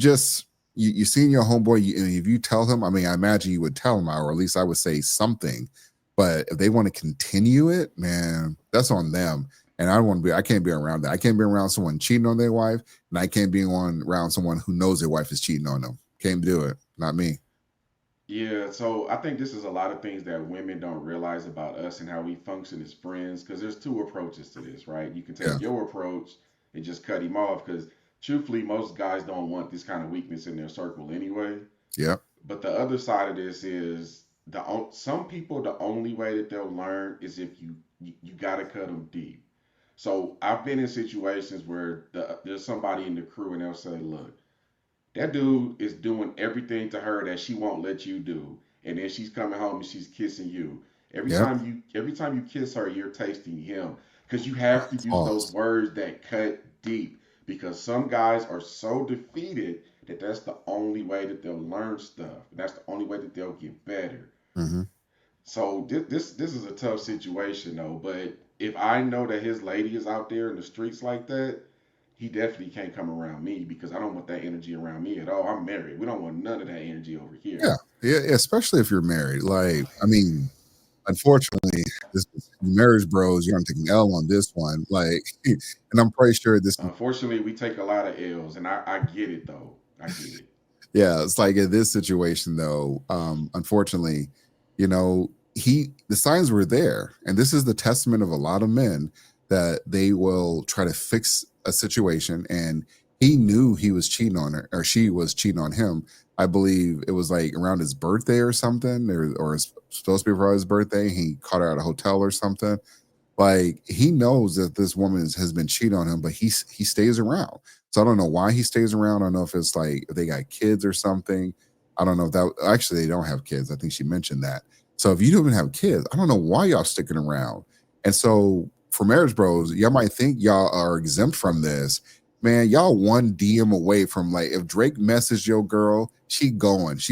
seen your homeboy, if you tell him, I imagine you would tell him, or at least I would say something. But if they want to continue it, man, that's on them. And I can't be around that. I can't be around someone cheating on their wife, and I can't be around someone who knows their wife is cheating on them. Can't do it. Not me. Yeah, so I think this is a lot of things that women don't realize about us and how we function as friends. Because there's two approaches to this, right? You can Yeah. take your approach and just cut him off. Because truthfully, most guys don't want this kind of weakness in their circle anyway. Yeah. But the other side of this is some people, the only way that they'll learn is if you gotta cut them deep. So I've been in situations where there's somebody in the crew and they'll say, "Look, that dude is doing everything to her that she won't let you do, and then she's coming home and she's kissing you. Yep. Every time you kiss her, you're tasting him because you have to use those Pause. words that cut deep. Because some guys are so defeated that that's the only way that they'll learn stuff. And that's the only way that they'll get better. Hmm. So this is a tough situation though. But if I know that his lady is out there in the streets like that, he definitely can't come around me because I don't want that energy around me at all. I'm married. We don't want none of that energy over here. Yeah. Yeah. Especially if you're married. Like, I mean, unfortunately, this marriage bros, you're taking L on this one. Like, and I'm pretty sure this. Unfortunately, we take a lot of L's, and I get it though. I get it. Yeah, it's like in this situation though, unfortunately, the signs were there, and this is the testament of a lot of men that they will try to fix a situation, and he knew he was cheating on her or she was cheating on him. I believe it was like around his birthday or something, or it's supposed to be for his birthday. He caught her at a hotel or something. Like he knows that this woman has been cheating on him, but he stays around. So I don't know why he stays around. I don't know if it's like if they got kids or something. I don't know if that actually they don't have kids. I think she mentioned that. So if you don't even have kids, I don't know why y'all sticking around. And so for marriage bros, y'all might think y'all are exempt from this. Man, y'all one DM away from like if Drake messaged your girl, she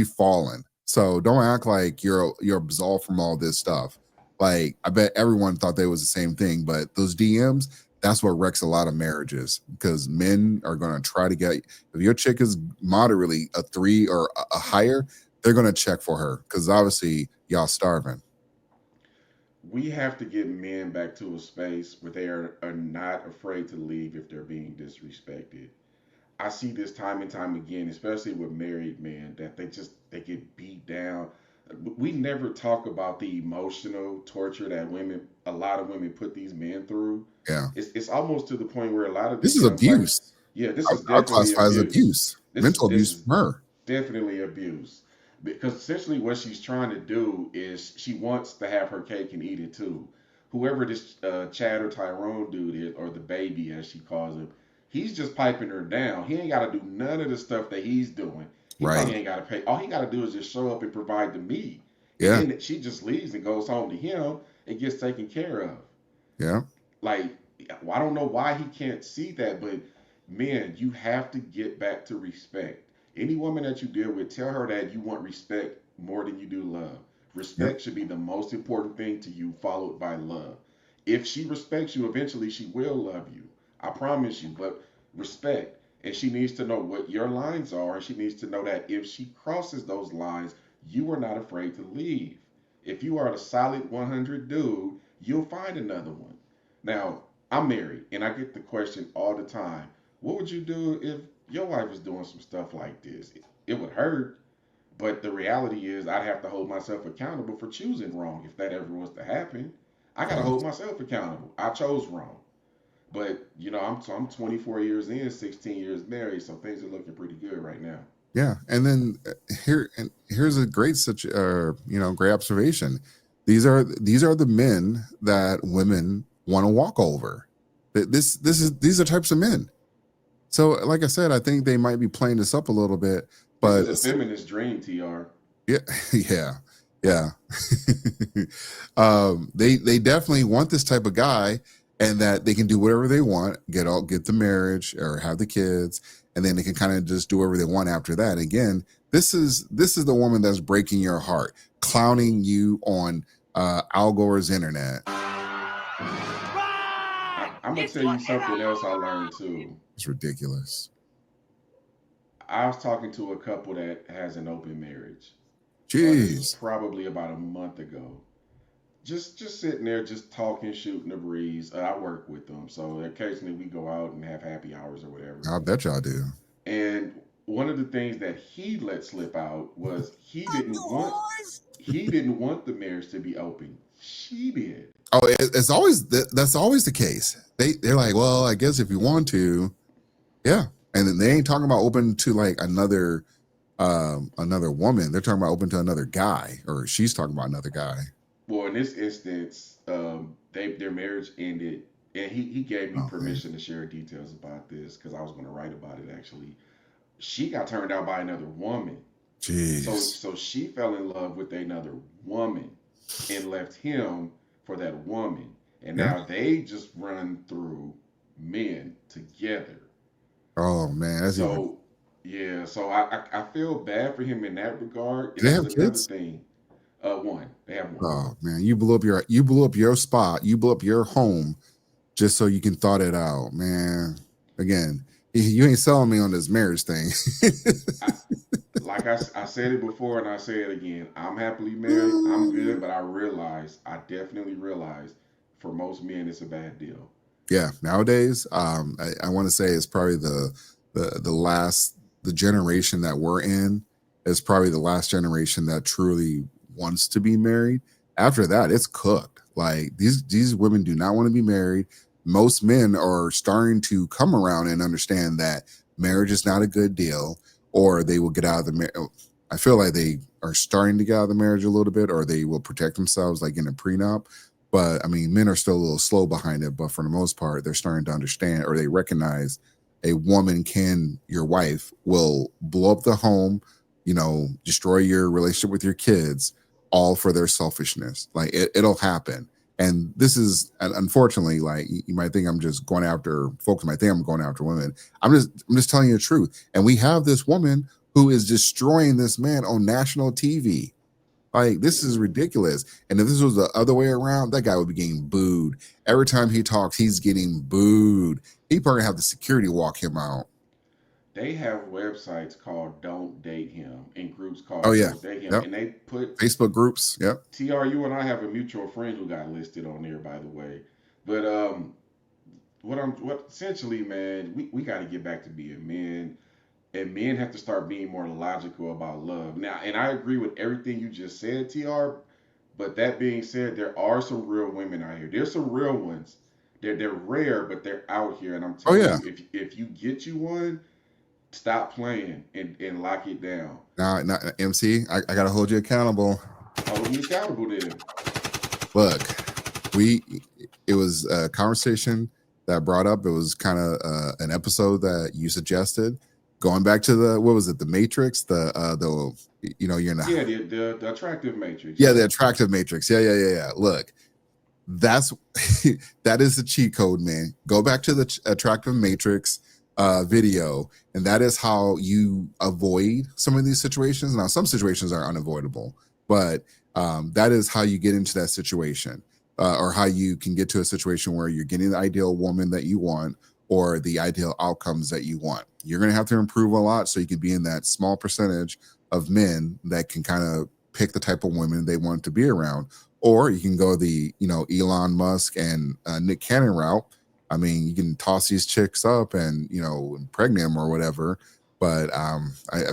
falling. So don't act like you're absolved from all this stuff. Like I bet everyone thought they was the same thing, but those DMs, that's what wrecks a lot of marriages because men are going to try to get if your chick is moderately a 3 or a higher, they're going to check for her because obviously y'all starving. We have to get men back to a space where they are not afraid to leave if they're being disrespected. I see this time and time again, especially with married men, that they get beat down. We never talk about the emotional torture that a lot of women put these men through. Yeah, It's almost to the point where a lot of this these is young like, abuse. yeah, this is I'll definitely classify as abuse. abuse, mental This abuse is from her. definitely abuse because essentially what she's trying to do is she wants to have her cake and eat it too. Whoever this Chad or Tyrone dude is, or the baby as she calls him, he's just piping her down. He ain't got to do none of the stuff that he's doing. He Right. probably ain't got to pay. All he got to do is just show up and provide the meat, and Yeah. then she just leaves and goes home to him and gets taken care of. Yeah. Like, I don't know why he can't see that, but men, you have to get back to respect. Any woman that you deal with, tell her that you want respect more than you do love. Yep. Respect should be the most important thing to you, followed by love. If she respects you, eventually she will love you. I promise you, but respect. And she needs to know what your lines are, and she needs to know that if she crosses those lines, you are not afraid to leave. If you are a solid 100 dude, you'll find another one. Now, I'm married, and I get the question all the time: what would you do if your wife was doing some stuff like this? It would hurt, but the reality is I'd have to hold myself accountable for choosing wrong if that ever was to happen. I got to hold myself accountable. I chose wrong. But, I'm 24 years in, 16 years married, so things are looking pretty good right now. Yeah, and then here's a great great observation. These are the men that women want to walk over. These are types of men. So, like I said, I think they might be playing this up a little bit, This but is a feminist dream, TR. yeah, yeah, yeah. They definitely want this type of guy, and that they can do whatever they want, get the marriage or have the kids, and then they can kind of just do whatever they want after that. Again, this is the woman that's breaking your heart, clowning you on Al Gore's internet. I'm gonna tell you something else I learned too. It's ridiculous. I was talking to a couple that has an open marriage. This was Jeez. probably about a month ago. Just sitting there, just talking, shooting the breeze. I work with them, so occasionally we go out and have happy hours or whatever. I bet y'all do. And one of the things that he let slip out was he didn't want the marriage to be open. She did. Oh, it's always that's always the case. They're like, well, I guess if you want to, yeah. And then they ain't talking about open to like another another woman. They're talking about open to another guy, or she's talking about another guy. Well, in this instance, their marriage ended, and he gave me Oh man, permission to share details about this because I was going to write about it actually. She got turned out by another woman, so jeez. so she fell in love with another woman and left him for that woman, and Yeah. now they just run through men together. Oh man, that's even. So yeah, so I feel bad for him in that regard, Do and they that's have another kids? thing. One, they have one. Oh man, you blew up your spot, you blew up your home just so you can thought it out, man. Again, you ain't selling me on this marriage thing. I, I said it before and I say it again. I'm happily married. I'm good, but I definitely realize for most men it's a bad deal. Yeah, nowadays, I want to say it's probably the last the generation that we're in is probably the last generation that truly wants to be married. After that, it's cooked. Like these women do not want to be married. Most men are starting to come around and understand that marriage is not a good deal, or they will get out of the marriage. I feel like they are starting to get out of the marriage a little bit, or they will protect themselves like in a prenup. But I mean, men are still a little slow behind it. But for the most part, they're starting to understand or they recognize a woman your wife will blow up the home, destroy your relationship with your kids, all for their selfishness. Like it'll happen. And this is unfortunately, like you might think I'm just going after folks might think I'm going after women. I'm just telling you the truth. And we have this woman who is destroying this man on national TV. Like this is Yeah. ridiculous. And if this was the other way around, that guy would be getting booed. Every time he talks, he's getting booed. He probably have the security walk him out. They have websites called Don't Date Him and groups Oh called yeah. Don't Date Him. Yep. And they put Facebook groups. Yep. TRU and I have a mutual friend who got listed on there, by the way. But what essentially, man, we got to get back to being men, and men have to start being more logical about love. Now, and I agree with everything you just said, TR. But that being said, there are some real women out here. There's some real ones. They're rare, but they're out here. And I'm Oh telling yeah. you, if you get you one, stop playing and lock it down. Now MC, I gotta hold you accountable. Hold me accountable then. Look, we it was a conversation that brought up. It was kind of an episode that you suggested. Going back to the what was it, the Matrix, you're in the Yeah, the attractive matrix. yeah, Yeah. the attractive matrix. Yeah. Look, that's that is the cheat code, man. Go back to the attractive matrix video, and that is how you avoid some of these situations. Now, some situations are unavoidable, but that is how you get into that situation, or how you can get to a situation where you're getting the ideal woman that you want or the ideal outcomes that you want. You're going to have to improve a lot so you can be in that small percentage of men that can kind of pick the type of women they want to be around. Or you can go the Elon Musk and Nick Cannon route. I mean, you can toss these chicks up and impregnate them or whatever. But I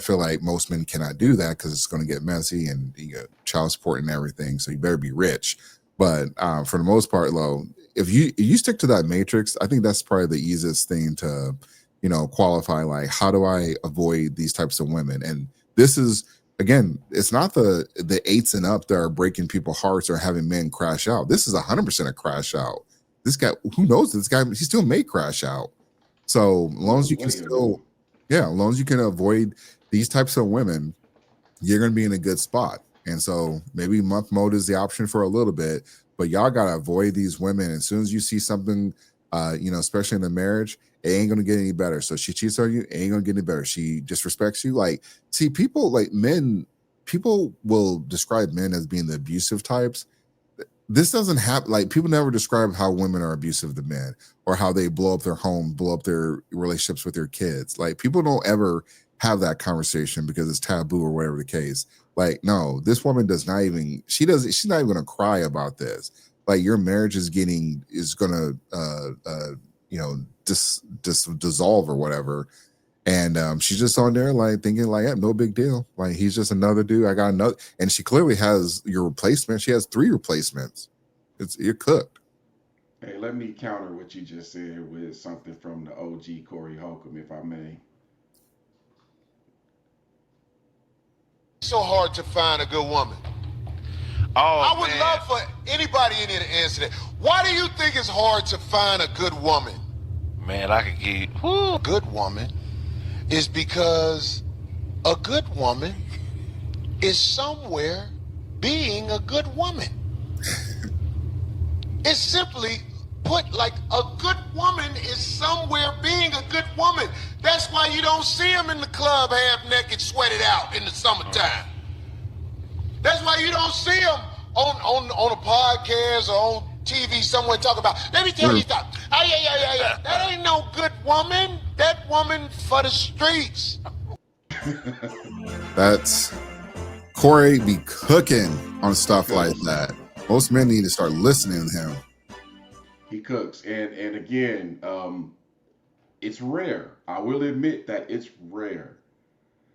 feel like most men cannot do that because it's going to get messy and you get child support and everything. So you better be rich. But for the most part, though, if you stick to that matrix, I think that's probably the easiest thing to qualify. Like, how do I avoid these types of women? And this is again, it's not the eights and up that are breaking people's hearts or having men crash out. This is 100% a crash out. This guy, who knows? This guy, he still may crash out. So as long No as you can way of still, do. yeah, as long as you can avoid these types of women, you're going to be in a good spot. And so maybe month mode is the option for a little bit, but y'all got to avoid these women. As soon as you see something, especially in the marriage, it ain't going to get any better. So she cheats on you, it ain't going to get any better. She disrespects you. Like, see, people like men, people will describe men as being the abusive types. This doesn't happen. Like, people never describe how women are abusive to men or how they blow up their home, blow up their relationships with their kids. Like, people don't ever have that conversation because it's taboo or whatever the case. Like, no, this woman does not even, she's not even gonna cry about this. Like, your marriage is gonna dissolve or whatever. And she's just on there like thinking like, yeah, no big deal. Like, he's just another dude. I got another, and she clearly has your replacement. She has 3 replacements. You're cooked. Hey, let me counter what you just said with something from the OG Corey Holcomb, if I may. so hard to find a good woman? Oh, I would man. love for anybody in here to answer that. Why do you think it's hard to find a good woman? Man, I could give you. Good woman is because a good woman is somewhere being a good woman. It's simply put like a good woman is somewhere being a good woman. That's why you don't see them in the club half naked, sweated out in the summertime. That's why you don't see them on a podcast or on TV somewhere talking about, let me tell you something. Oh, yeah. That ain't no good woman. That woman for the streets. That's Corey be cooking on stuff like that. Most men need to start listening to him. He cooks, and again, it's rare. I will admit that it's rare.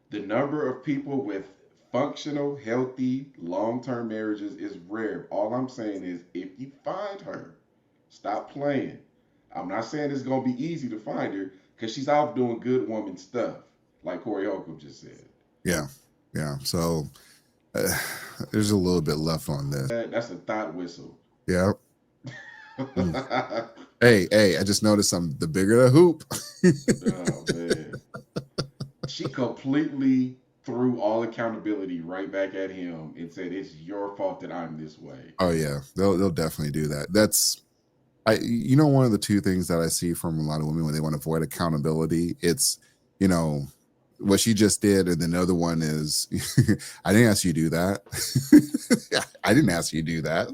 The number of people with functional, healthy, long-term marriages is rare. All I'm saying is, if you find her, stop playing. I'm not saying it's gonna be easy to find her because she's out doing good woman stuff, like Corey Holcomb just said. Yeah. So there's a little bit left on this. That's a thought whistle. Yeah. Hey, I just noticed the bigger the hoop. Oh man. She completely threw all accountability right back at him and said, it's your fault that I'm this way. Oh yeah, they'll definitely do that. That's one of the two things that I see from a lot of women when they want to avoid accountability. It's, what she just did, and then the other one is, I didn't ask you to do that. I didn't ask you to do that.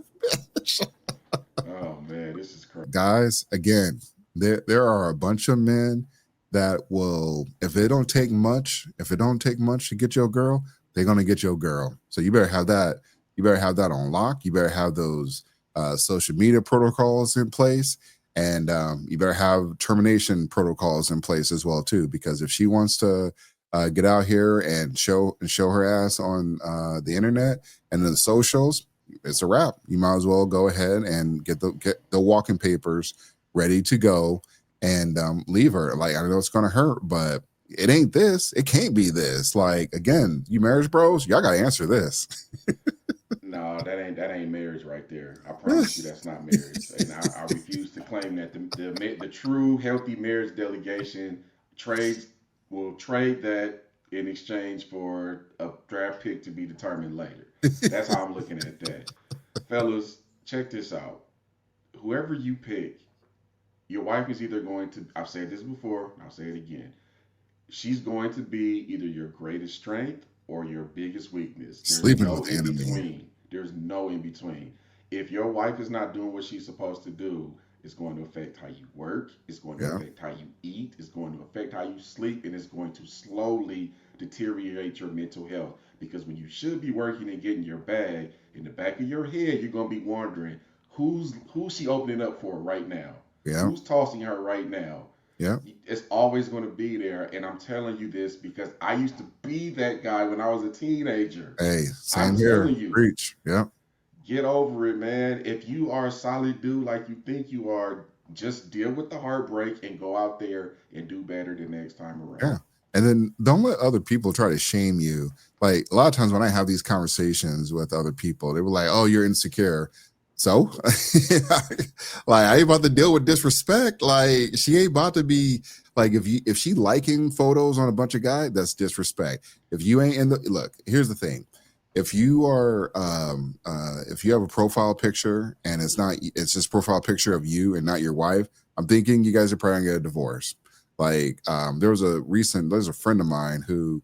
Oh man, this is crazy. Guys, again, there are a bunch of men that will, if it don't take much to get your girl, they're gonna get your girl. So you better have that. You better have that on lock. You better have those social media protocols in place, and you better have termination protocols in place as well too. Because if she wants to get out here and show her ass on the internet and the socials, it's a wrap. You might as well go ahead and get the walking papers ready to go and leave her. Like, I know it's gonna hurt, but it ain't this. It can't be this. Like, again, you marriage bros, y'all gotta answer this. No, that ain't marriage right there. I promise you, that's not marriage. And I refuse to claim that the true healthy marriage delegation will trade that in exchange for a draft pick to be determined later. That's how I'm looking at that. Fellas, check this out. Whoever you pick, your wife is either going to, I've said this before, I'll say it again. She's going to be either your greatest strength or your biggest weakness. There's Sleeping no with in enemy. between. There's no in between. If your wife is not doing what she's supposed to do, it's going to affect how you work. It's going to affect how you eat. It's going to affect how you sleep, and it's going to slowly deteriorate your mental health. Because when you should be working and getting your bag, in the back of your head, you're going to be wondering who's she opening up for right now? Yeah. Who's tossing her right now? Yeah. It's always going to be there. And I'm telling you this because I used to be that guy when I was a teenager. Hey, same I'm here. telling you. Preach. Yeah. Get over it, man. If you are a solid dude like you think you are, just deal with the heartbreak and go out there and do better the next time around. Yeah. And then don't let other people try to shame you. Like, a lot of times when I have these conversations with other people, they were like, oh, you're insecure. So, like, I ain't about to deal with disrespect. Like, she ain't about to be like, if she liking photos on a bunch of guys, that's disrespect. If you ain't look, here's the thing. If you are, if you have a profile picture and it's just profile picture of you and not your wife, I'm thinking you guys are probably gonna get a divorce. Like, there's a friend of mine who,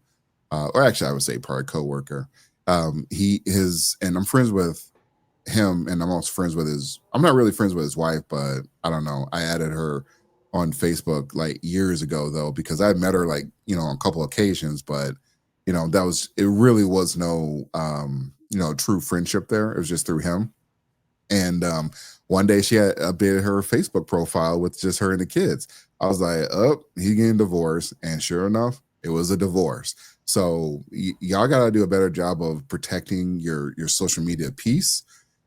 or actually I would say probably coworker. And I'm friends with him, and I'm also friends with I'm not really friends with his wife, but I don't know. I added her on Facebook like years ago though, because I met her like, on a couple occasions, but it really was no, true friendship there. It was just through him. And one day she had updated her Facebook profile with just her and the kids. I was like, oh, he getting divorced. And sure enough, it was a divorce. So y'all got to do a better job of protecting your social media peace.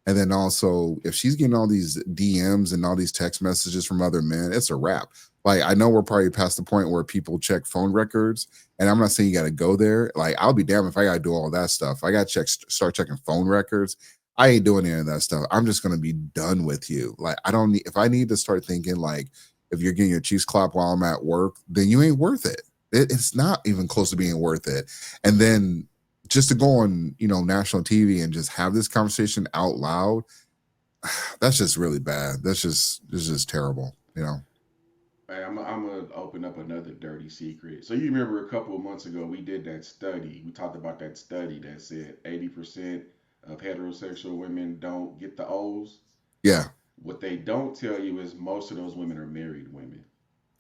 And then also, if she's getting all these DMs and all these text messages from other men, it's a wrap. Like, I know we're probably past the point where people check phone records, and I'm not saying you got to go there. Like, I'll be damned if I got to do all that stuff. I got to start checking phone records. I ain't doing any of that stuff. I'm just gonna be done with you. Like, I don't need, if I need to start thinking like, if you're getting your cheeks clapped while I'm at work, then you ain't worth it. It's not even close to being worth it. And then just to go on, national TV and just have this conversation out loud, that's just really bad. It's just terrible. Hey, I'm gonna open up another dirty secret. So you remember a couple of months ago we did that study. We talked about that study that said 80% of heterosexual women don't get the O's. Yeah. What they don't tell you is most of those women are married women.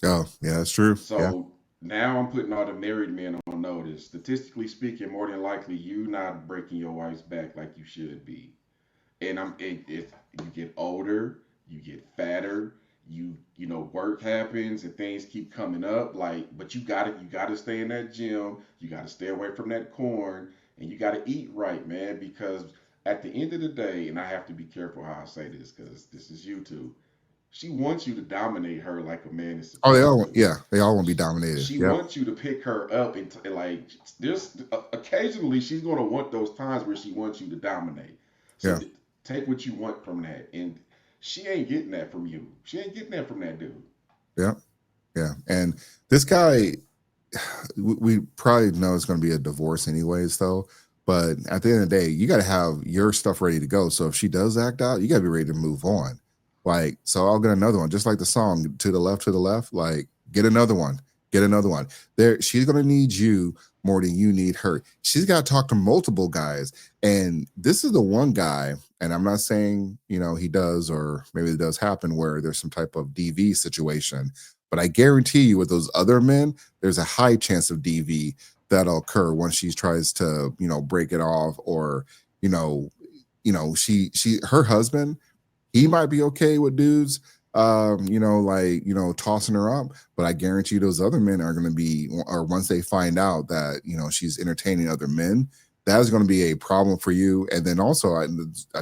Oh, yeah, that's true. Yeah. So now I'm putting all the married men on notice. Statistically speaking, more than likely you not breaking your wife's back like you should be. And if you get older, you get fatter, work happens and things keep coming up, like, but you gotta stay in that gym, you gotta stay away from that corn, and you gotta eat right, man, because at the end of the day, and I have to be careful how I say this because this is YouTube. She wants you to dominate her like a man is Oh, supposed to. they all want to be dominated. She Yep. wants you to pick her up and like this. Occasionally, she's gonna want those times where she wants you to dominate. So Yeah. take what you want from that, and she ain't getting that from you. She ain't getting that from that dude. Yeah. Yeah. And this guy, we probably know it's going to be a divorce anyways, though. But at the end of the day, you got to have your stuff ready to go. So if she does act out, you got to be ready to move on. Like, so I'll get another one, just like the song to the left, like get another one. There, she's going to need you more than you need her. She's got to talk to multiple guys. And this is the one guy, and I'm not saying, he does, or maybe it does happen where there's some type of DV situation, but I guarantee you with those other men, there's a high chance of DV that'll occur once she tries to, break it off, or, her husband, he might be okay with dudes, tossing her up, but I guarantee those other men are going to be, or once they find out that, she's entertaining other men, that is going to be a problem for you. And then also, I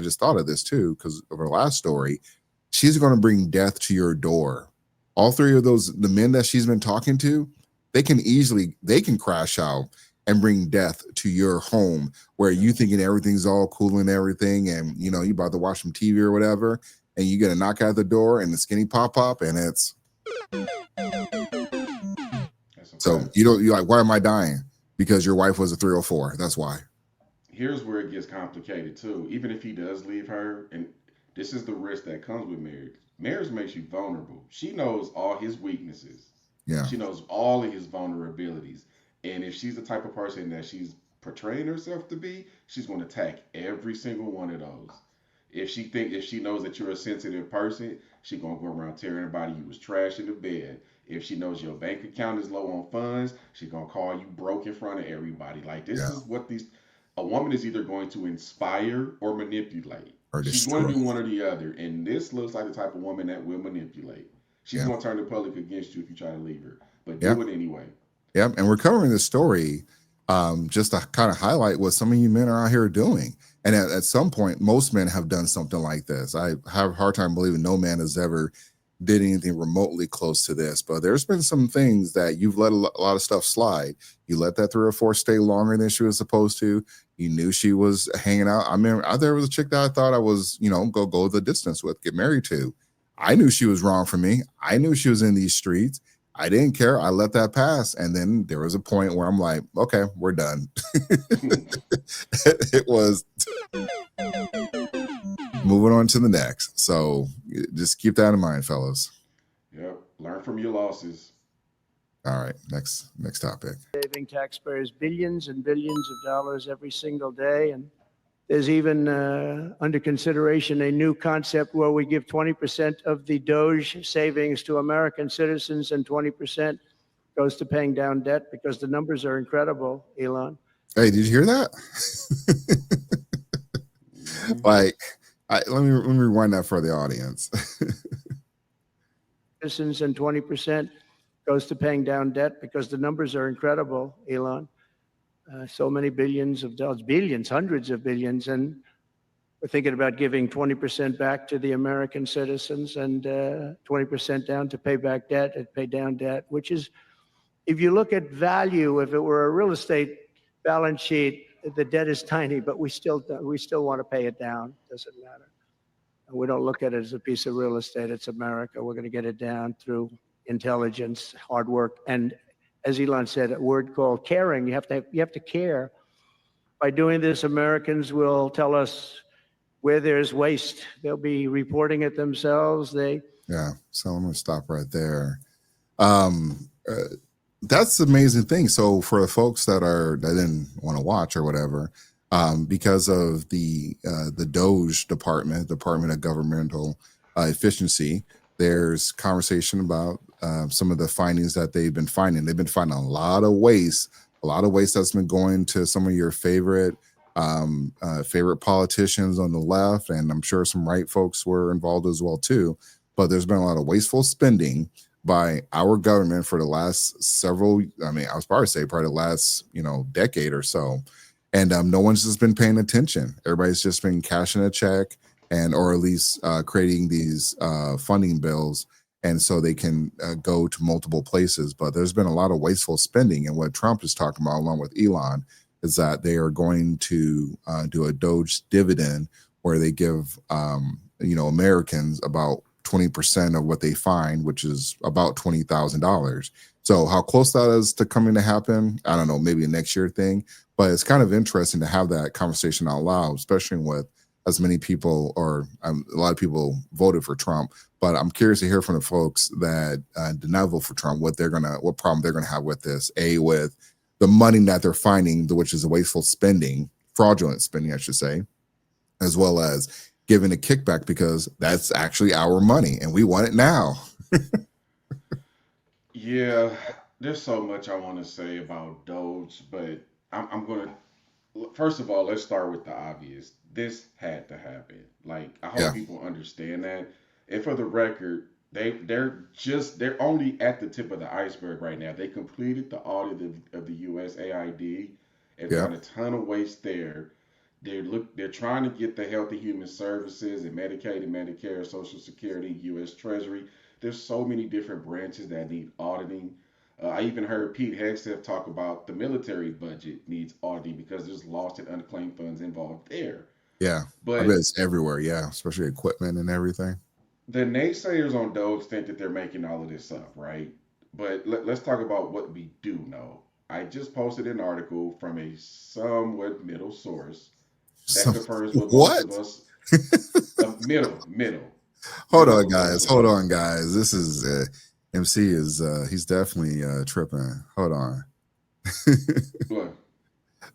just thought of this too, because of her last story, she's going to bring death to your door. All three of the men that she's been talking to, they can crash out and bring death to your home where you thinking everything's all cool and everything. And, you about to watch some TV or whatever, and you get a knock at the door and the skinny pop, and it's, so you're like, why am I dying? Because your wife was a 304. That's why. Here's where it gets complicated too. Even if he does leave her, and this is the risk that comes with marriage. Marriage makes you vulnerable. She knows all his weaknesses. Yeah. She knows all of his vulnerabilities. And if she's the type of person that she's portraying herself to be, she's going to attack every single one of those. If she knows that you're a sensitive person, she's going to go around telling everybody you was trash in the bed. If she knows your bank account is low on funds, she's going to call you broke in front of everybody. Like, this is what a woman is either going to inspire or manipulate. Or she's going to do one or the other. And this looks like the type of woman that will manipulate. She's going to turn the public against you if you try to leave her. But do it anyway. Yep. And we're covering this story just to kind of highlight what some of you men are out here doing. And at some point, most men have done something like this. I have a hard time believing no man has ever did anything remotely close to this. But there's been some things that you've let a lot of stuff slide. You let that 304 stay longer than she was supposed to. You knew she was hanging out. I mean, there was a chick that I thought I was, go the distance with, get married to. I knew she was wrong for me. I knew she was in these streets. I didn't care. I let that pass. And then there was a point where I'm like, okay, we're done. It was moving on to the next. So just keep that in mind, fellas. Yep. Learn from your losses. All right. Next topic. Saving taxpayers billions and billions of dollars every single day. And there's even under consideration a new concept where we give 20% of the DOGE savings to American citizens and 20% goes to paying down debt, because the numbers are incredible, Elon. Hey, did you hear that? Like, let me rewind that for the audience. Citizens and 20% goes to paying down debt, because the numbers are incredible, Elon. So many billions of dollars, billions, hundreds of billions. And We're thinking about giving 20% back to the American citizens and 20% down to pay back debt and pay down debt, which is, if you look at value, if it were a real estate balance sheet, the debt is tiny, but we still want to pay it down. Doesn't matter. And we don't look at it as a piece of real estate. It's America. We're going to get it down through intelligence, hard work, and as Elon said, a word called caring. You have to care. By doing this, Americans will tell us where there's waste. They'll be reporting it themselves. Yeah. So I'm going to stop right there. That's the amazing thing. So for the folks that didn't want to watch or whatever, because of the DOGE Department of Governmental Efficiency, there's conversation about some of the findings that they've been finding. They've been finding a lot of waste that's been going to some of your favorite politicians on the left, and I'm sure some right folks were involved as well too. But there's been a lot of wasteful spending by our government for the last several, I was probably the last, decade or so. And no one's just been paying attention. Everybody's just been cashing a check or at least creating these funding bills. And so they can go to multiple places. But there's been a lot of wasteful spending. And what Trump is talking about, along with Elon, is that they are going to do a DOGE dividend where they give, Americans about 20% of what they find, which is about $20,000. So how close that is to coming to happen, I don't know, maybe a next year thing, but it's kind of interesting to have that conversation out loud, especially with as many people or a lot of people voted for Trump. But I'm curious to hear from the folks that did not vote for Trump, what problem they're going to have with this, with the money that they're finding, which is a wasteful spending, fraudulent spending, I should say, as well as giving a kickback because that's actually our money and we want it now. Yeah, there's so much I want to say about Doge, but I'm going to, first of all, let's start with the obvious. This had to happen. Like, I hope people understand that. And for the record, they're only at the tip of the iceberg right now. They completed the audit of the USAID and found a ton of waste there. They're trying to get the Health and Human Services and Medicaid and Medicare, Social Security, U.S. Treasury. There's so many different branches that need auditing. I even heard Pete Hegseth talk about the military budget needs auditing because there's lost and unclaimed funds involved there. Yeah, but I bet it's everywhere. Yeah, especially equipment and everything. The naysayers on Doge think that they're making all of this up, right? But let's talk about what we do know. I just posted an article from a somewhat middle source that confirms what most of us middle. Hold on, guys. This is MC is he's definitely tripping. Hold on. What?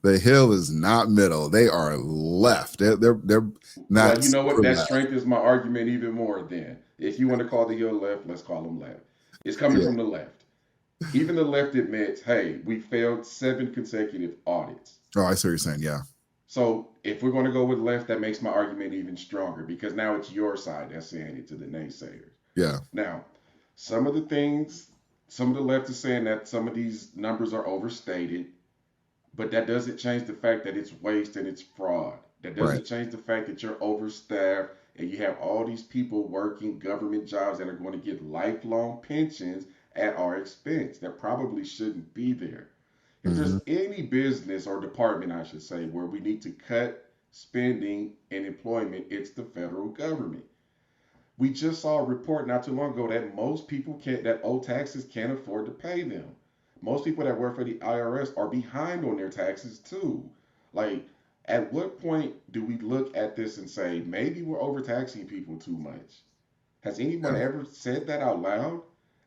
The Hill is not middle. They are left. They're not. Well, you know what? That strengthens my argument even more. Then, if you want to call the Hill left, let's call them left. It's coming from the left. Even the left admits, hey, we failed 7 consecutive audits. Oh, I see what you're saying. Yeah. So if we're going to go with left, that makes my argument even stronger because now it's your side that's saying it to the naysayers. Yeah. Now, some of the left is saying that some of these numbers are overstated, but that doesn't change the fact that it's waste and it's fraud. That doesn't change the fact that you're overstaffed and you have all these people working government jobs that are going to get lifelong pensions at our expense that probably shouldn't be there. If there's any business or department, I should say, where we need to cut spending and employment, it's the federal government. We just saw a report not too long ago that most people that owe taxes can't afford to pay them. Most people that work for the IRS are behind on their taxes too. Like, at what point do we look at this and say, maybe we're overtaxing people too much? Has anyone ever said that out loud?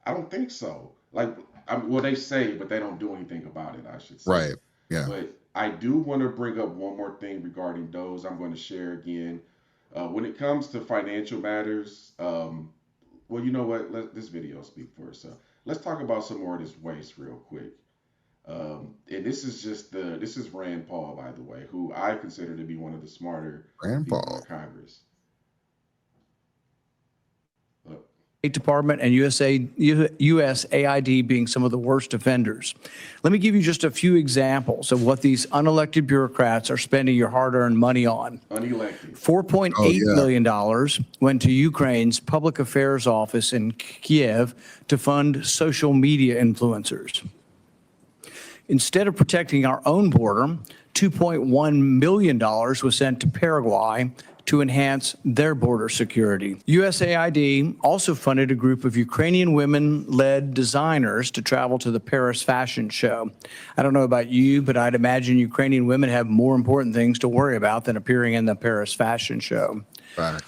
I don't think so. Like, well, they say, but they don't do anything about it, I should say. Right. Yeah. But I do want to bring up one more thing regarding DOGE. I'm going to share again. When it comes to financial matters, well, you know what? Let this video speak for itself. Let's talk about some more of this waste real quick. And this is Rand Paul, by the way, who I consider to be one of the smarter people in Congress. Look. State Department and USAID being some of the worst offenders. Let me give you just a few examples of what these unelected bureaucrats are spending your hard-earned money on. Unelected. $4.8 million went to Ukraine's public affairs office in Kiev to fund social media influencers. Instead of protecting our own border, $2.1 million was sent to Paraguay to enhance their border security. USAID also funded a group of Ukrainian women-led designers to travel to the Paris fashion show. I don't know about you, but I'd imagine Ukrainian women have more important things to worry about than appearing in the Paris fashion show. Right.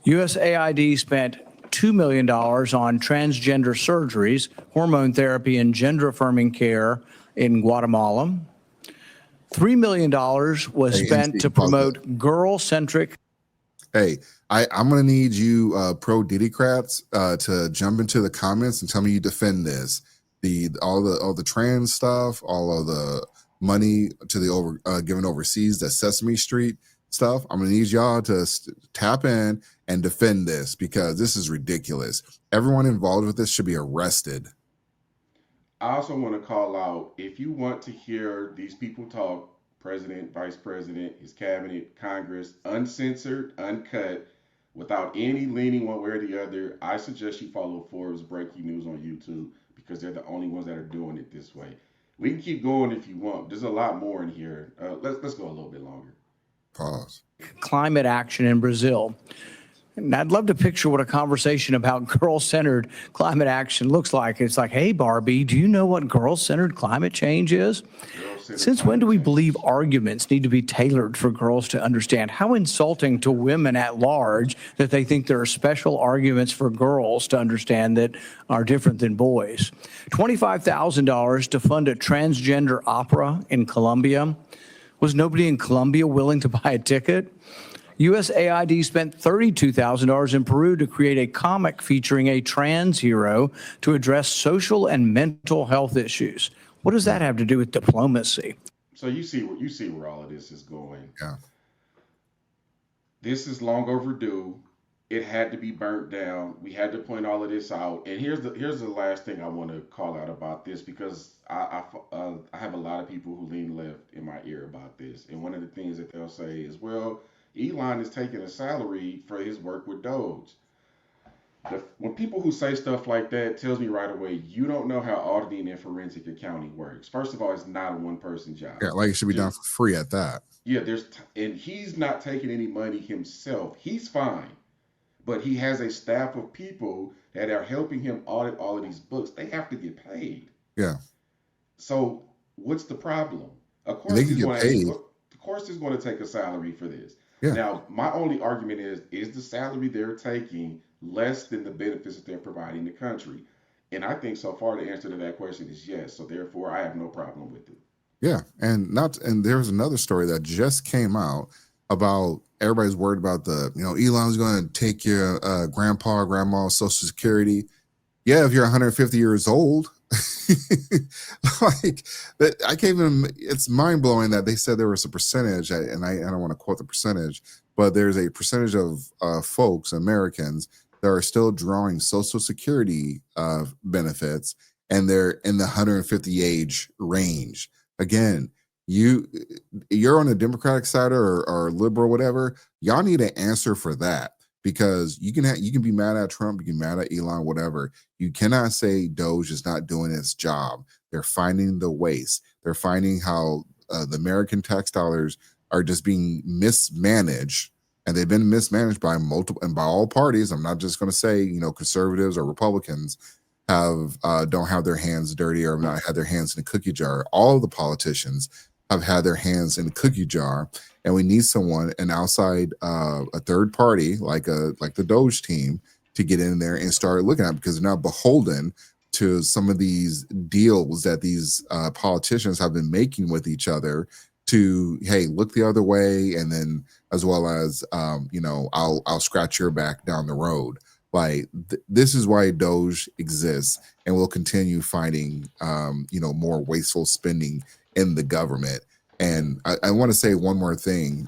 USAID spent $2 million on transgender surgeries, hormone therapy, and gender-affirming care in Guatemala. $3 million was spent to promote girl-centric. Hey, I'm gonna need you pro Diddycrats to jump into the comments and tell me you defend this. All the trans stuff, all of the money to the given overseas, the Sesame Street stuff. I'm gonna need y'all to tap in and defend this because this is ridiculous. Everyone involved with this should be arrested. I also want to call out, if you want to hear these people talk, president, vice president, his cabinet, Congress, uncensored, uncut, without any leaning one way or the other, I suggest you follow Forbes Breaking News on YouTube because they're the only ones that are doing it this way. We can keep going if you want. There's a lot more in here. Let's go a little bit longer. Pause. Climate action in Brazil. And I'd love to picture what a conversation about girl-centered climate action looks like. It's like, hey, Barbie, do you know what girl-centered climate change is? Since when do we believe arguments need to be tailored for girls to understand? How insulting to women at large that they think there are special arguments for girls to understand that are different than boys. $25,000 to fund a transgender opera in Colombia. Was nobody in Colombia willing to buy a ticket? USAID spent $32,000 in Peru to create a comic featuring a trans hero to address social and mental health issues. What does that have to do with diplomacy? So you see where all of this is going. Yeah. This is long overdue. It had to be burnt down. We had to point all of this out. And here's the last thing I want to call out about this because I have a lot of people who lean left in my ear about this. And one of the things that they'll say is, well, Elon is taking a salary for his work with DOGE. When people who say stuff like that tells me right away, you don't know how auditing and forensic accounting works. First of all, it's not a one-person job. Yeah, like it should be done for free at that. Yeah, and he's not taking any money himself. He's fine. But he has a staff of people that are helping him audit all of these books. They have to get paid. Yeah. So what's the problem? Of course, they can get paid. Of course, he's going to take a salary for this. Yeah. Now, my only argument is the salary they're taking less than the benefits that they're providing the country? And I think so far the answer to that question is yes. So therefore, I have no problem with it. Yeah, and there's another story that just came out about everybody's worried about Elon's going to take your grandpa or grandma's Social Security. Yeah, if you're 150 years old. Like that, I can't even. It's mind blowing that they said there was a percentage, and I don't want to quote the percentage, but there's a percentage of folks, Americans, that are still drawing Social Security benefits, and they're in the 150 age range. Again, you're on the Democratic side or liberal, whatever. Y'all need an answer for that. Because you can be mad at Trump, you can be mad at Elon, whatever. You cannot say DOGE is not doing its job. They're finding the waste. They're finding how the American tax dollars are just being mismanaged, and they've been mismanaged by multiple and by all parties. I'm not just going to say conservatives or Republicans don't have their hands dirty or have not had their hands in the cookie jar. All of the politicians have had their hands in the cookie jar. And we need an outside, a third party like the DOGE team to get in there and start looking at it, because they're not beholden to some of these deals that these politicians have been making with each other to, hey, look the other way, and then as well as I'll scratch your back down the road. Like this is why DOGE exists, and we'll continue finding more wasteful spending in the government. And I want to say one more thing.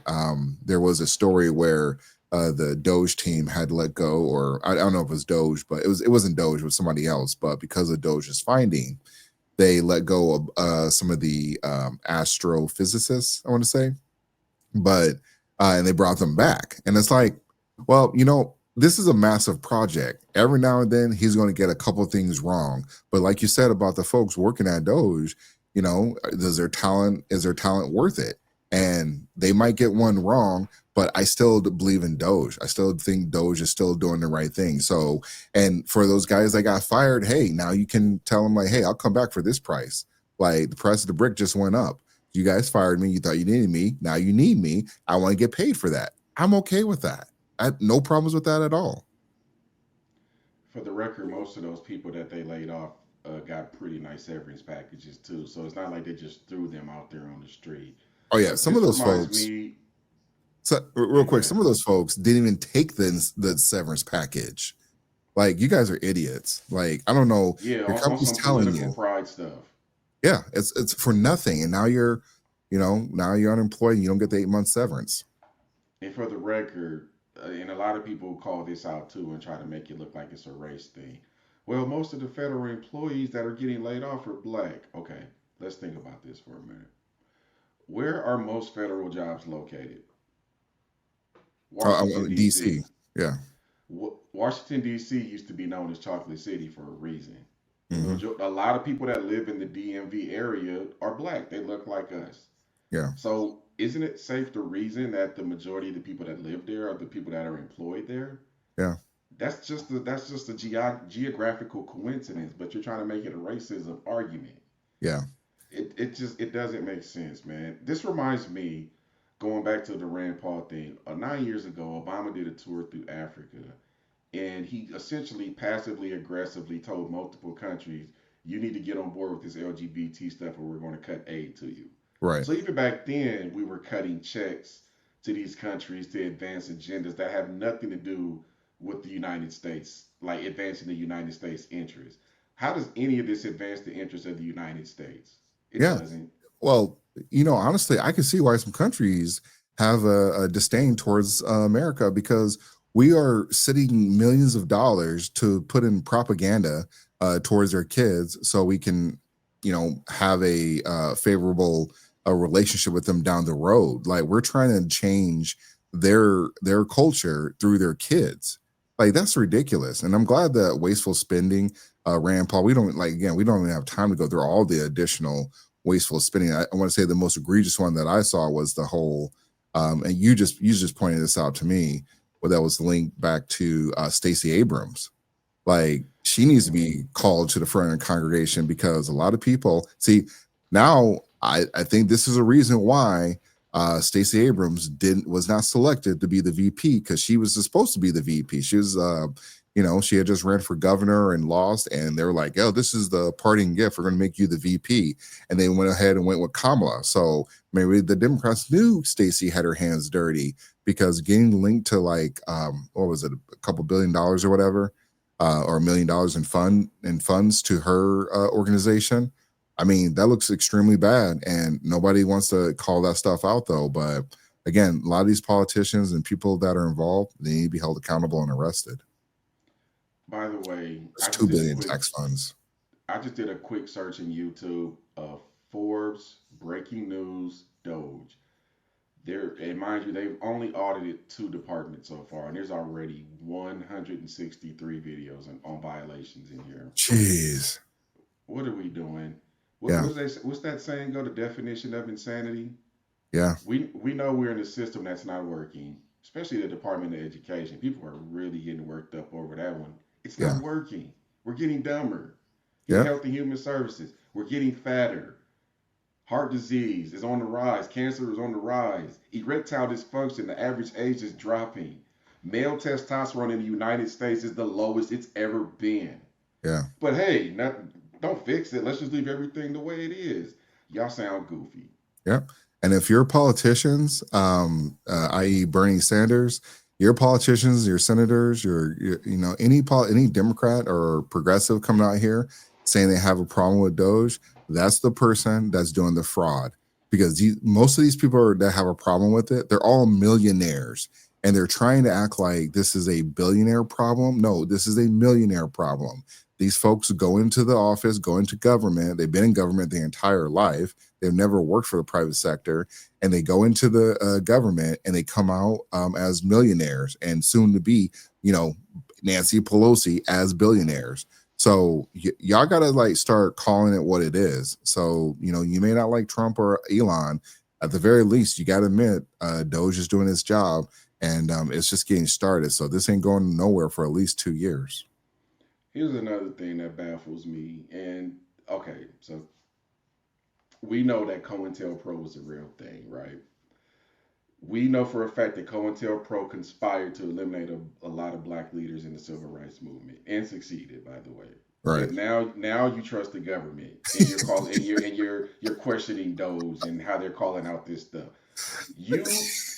There was a story where the Doge team had let go, or I don't know if it was Doge, but it wasn't Doge, it was somebody else. But because of Doge's finding, they let go of some of the astrophysicists, I want to say, but and they brought them back. And it's like, well, this is a massive project. Every now and then he's going to get a couple of things wrong. But like you said about the folks working at Doge, is their talent worth it? And they might get one wrong, but I still believe in Doge. I still think Doge is still doing the right thing. So, and for those guys that got fired, hey, now you can tell them like, hey, I'll come back for this price. Like the price of the brick just went up. You guys fired me. You thought you needed me. Now you need me. I want to get paid for that. I'm okay with that. I have no problems with that at all. For the record, most of those people that they laid off got pretty nice severance packages too. So it's not like they just threw them out there on the street. Oh yeah, some of those folks. So real quick, some of those folks didn't even take the severance package. Like, you guys are idiots. Like, I don't know. Yeah, your company's telling you pride stuff. Yeah, it's for nothing, and now you're unemployed and you don't get the 8-month severance. And for the record, and a lot of people call this out too and try to make it look like it's a race thing. Well, most of the federal employees that are getting laid off are black. Okay, let's think about this for a minute. Where are most federal jobs located? Washington, D.C. Yeah. Washington, D.C. used to be known as Chocolate City for a reason. Mm-hmm. A lot of people that live in the DMV area are black. They look like us. Yeah. So isn't it safe to reason that the majority of the people that live there are the people that are employed there? Yeah. That's just a geographical coincidence, but you're trying to make it a racism argument. Yeah. It doesn't make sense, man. This reminds me, going back to the Rand Paul thing. 9 years ago, Obama did a tour through Africa, and he essentially passively aggressively told multiple countries, you need to get on board with this LGBT stuff or we're going to cut aid to you. Right. So even back then, we were cutting checks to these countries to advance agendas that have nothing to do with the United States, like advancing the United States interests. How does any of this advance the interests of the United States? It doesn't. Well, honestly, I can see why some countries have a disdain towards America, because we are sitting millions of dollars to put in propaganda towards their kids so we can, have a favorable relationship with them down the road. Like, we're trying to change their culture through their kids. Like, that's ridiculous. And I'm glad that wasteful spending, Rand Paul, we don't even have time to go through all the additional wasteful spending. I want to say the most egregious one that I saw was the whole, and you just pointed this out to me, where that was linked back to Stacey Abrams. Like, she needs to be called to the front of the congregation, because a lot of people see now. I think this is a reason why Stacey Abrams was not selected to be the VP, because she was supposed to be the VP. She was, she had just ran for governor and lost, and they were like, "Oh, this is the parting gift. We're going to make you the VP," and they went ahead and went with Kamala. So maybe the Democrats knew Stacey had her hands dirty, because getting linked to like what was it, a couple $1 billion or whatever, or $1 million in funds to her organization. I mean, that looks extremely bad, and nobody wants to call that stuff out, though. But again, a lot of these politicians and people that are involved, they need to be held accountable and arrested. By the way, it's $2 billion tax funds. I just did a quick search in YouTube of Forbes breaking news Doge. And mind you, they've only audited 2 departments so far, and there's already 163 videos on violations in here. Jeez, what are we doing? What's that saying? Go, the definition of insanity. Yeah. We know we're in a system that's not working, especially the Department of Education. People are really getting worked up over that one. It's not working. We're getting dumber. Health and Human Services, we're getting fatter. Heart disease is on the rise. Cancer is on the rise. Erectile dysfunction, the average age is dropping. Male testosterone in the United States is the lowest it's ever been. Yeah. But hey, don't fix it. Let's just leave everything the way it is. Y'all sound goofy. Yeah. And if you're politicians, i.e. Bernie Sanders, your politicians, your senators, any Democrat or progressive coming out here saying they have a problem with Doge, that's the person that's doing the fraud. Because most of these people that have a problem with it, they're all millionaires. and they're trying to act like this is a billionaire problem. No, this is a millionaire problem. These folks go into the office, go into government. They've been in government their entire life. They've never worked for the private sector, and they go into the government and they come out as millionaires and soon to be, Nancy Pelosi as billionaires. So y'all got to like start calling it what it is. So, you may not like Trump or Elon. At the very least, you got to admit DOGE is doing its job, and it's just getting started. So this ain't going nowhere for at least 2 years. Here's another thing that baffles me. And okay, so we know that COINTELPRO was a real thing, right? We know for a fact that COINTELPRO conspired to eliminate a lot of black leaders in the civil rights movement and succeeded, by the way. Right. Now you trust the government, and you're calling and you're questioning DOGE and how they're calling out this stuff. You,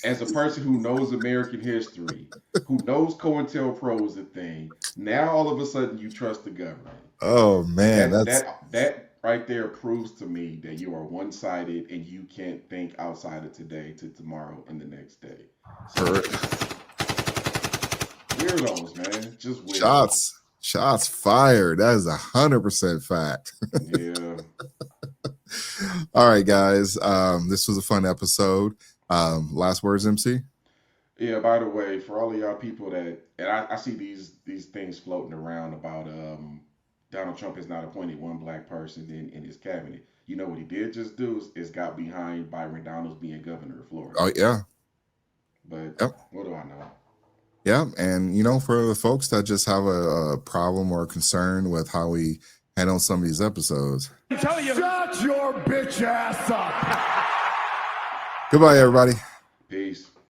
as a person who knows American history, who knows COINTELPRO is a thing, now all of a sudden you trust the government. Oh man, that right there proves to me that you are one-sided and you can't think outside of today to tomorrow and the next day. So, weirdos, man. Just weirdos. Shots fired. That is 100% fact. Yeah. All right, guys. This was a fun episode. Last words, MC? Yeah, by the way, for all of y'all people that, and I see these things floating around about Donald Trump has not appointed one black person in his cabinet. You know what he did just do is got behind Byron Donalds being governor of Florida. Oh, yeah. But what do I know? Yeah, and for the folks that just have a problem or a concern with how we handle some of these episodes, Shut your bitch ass up. goodbye, everybody. Peace.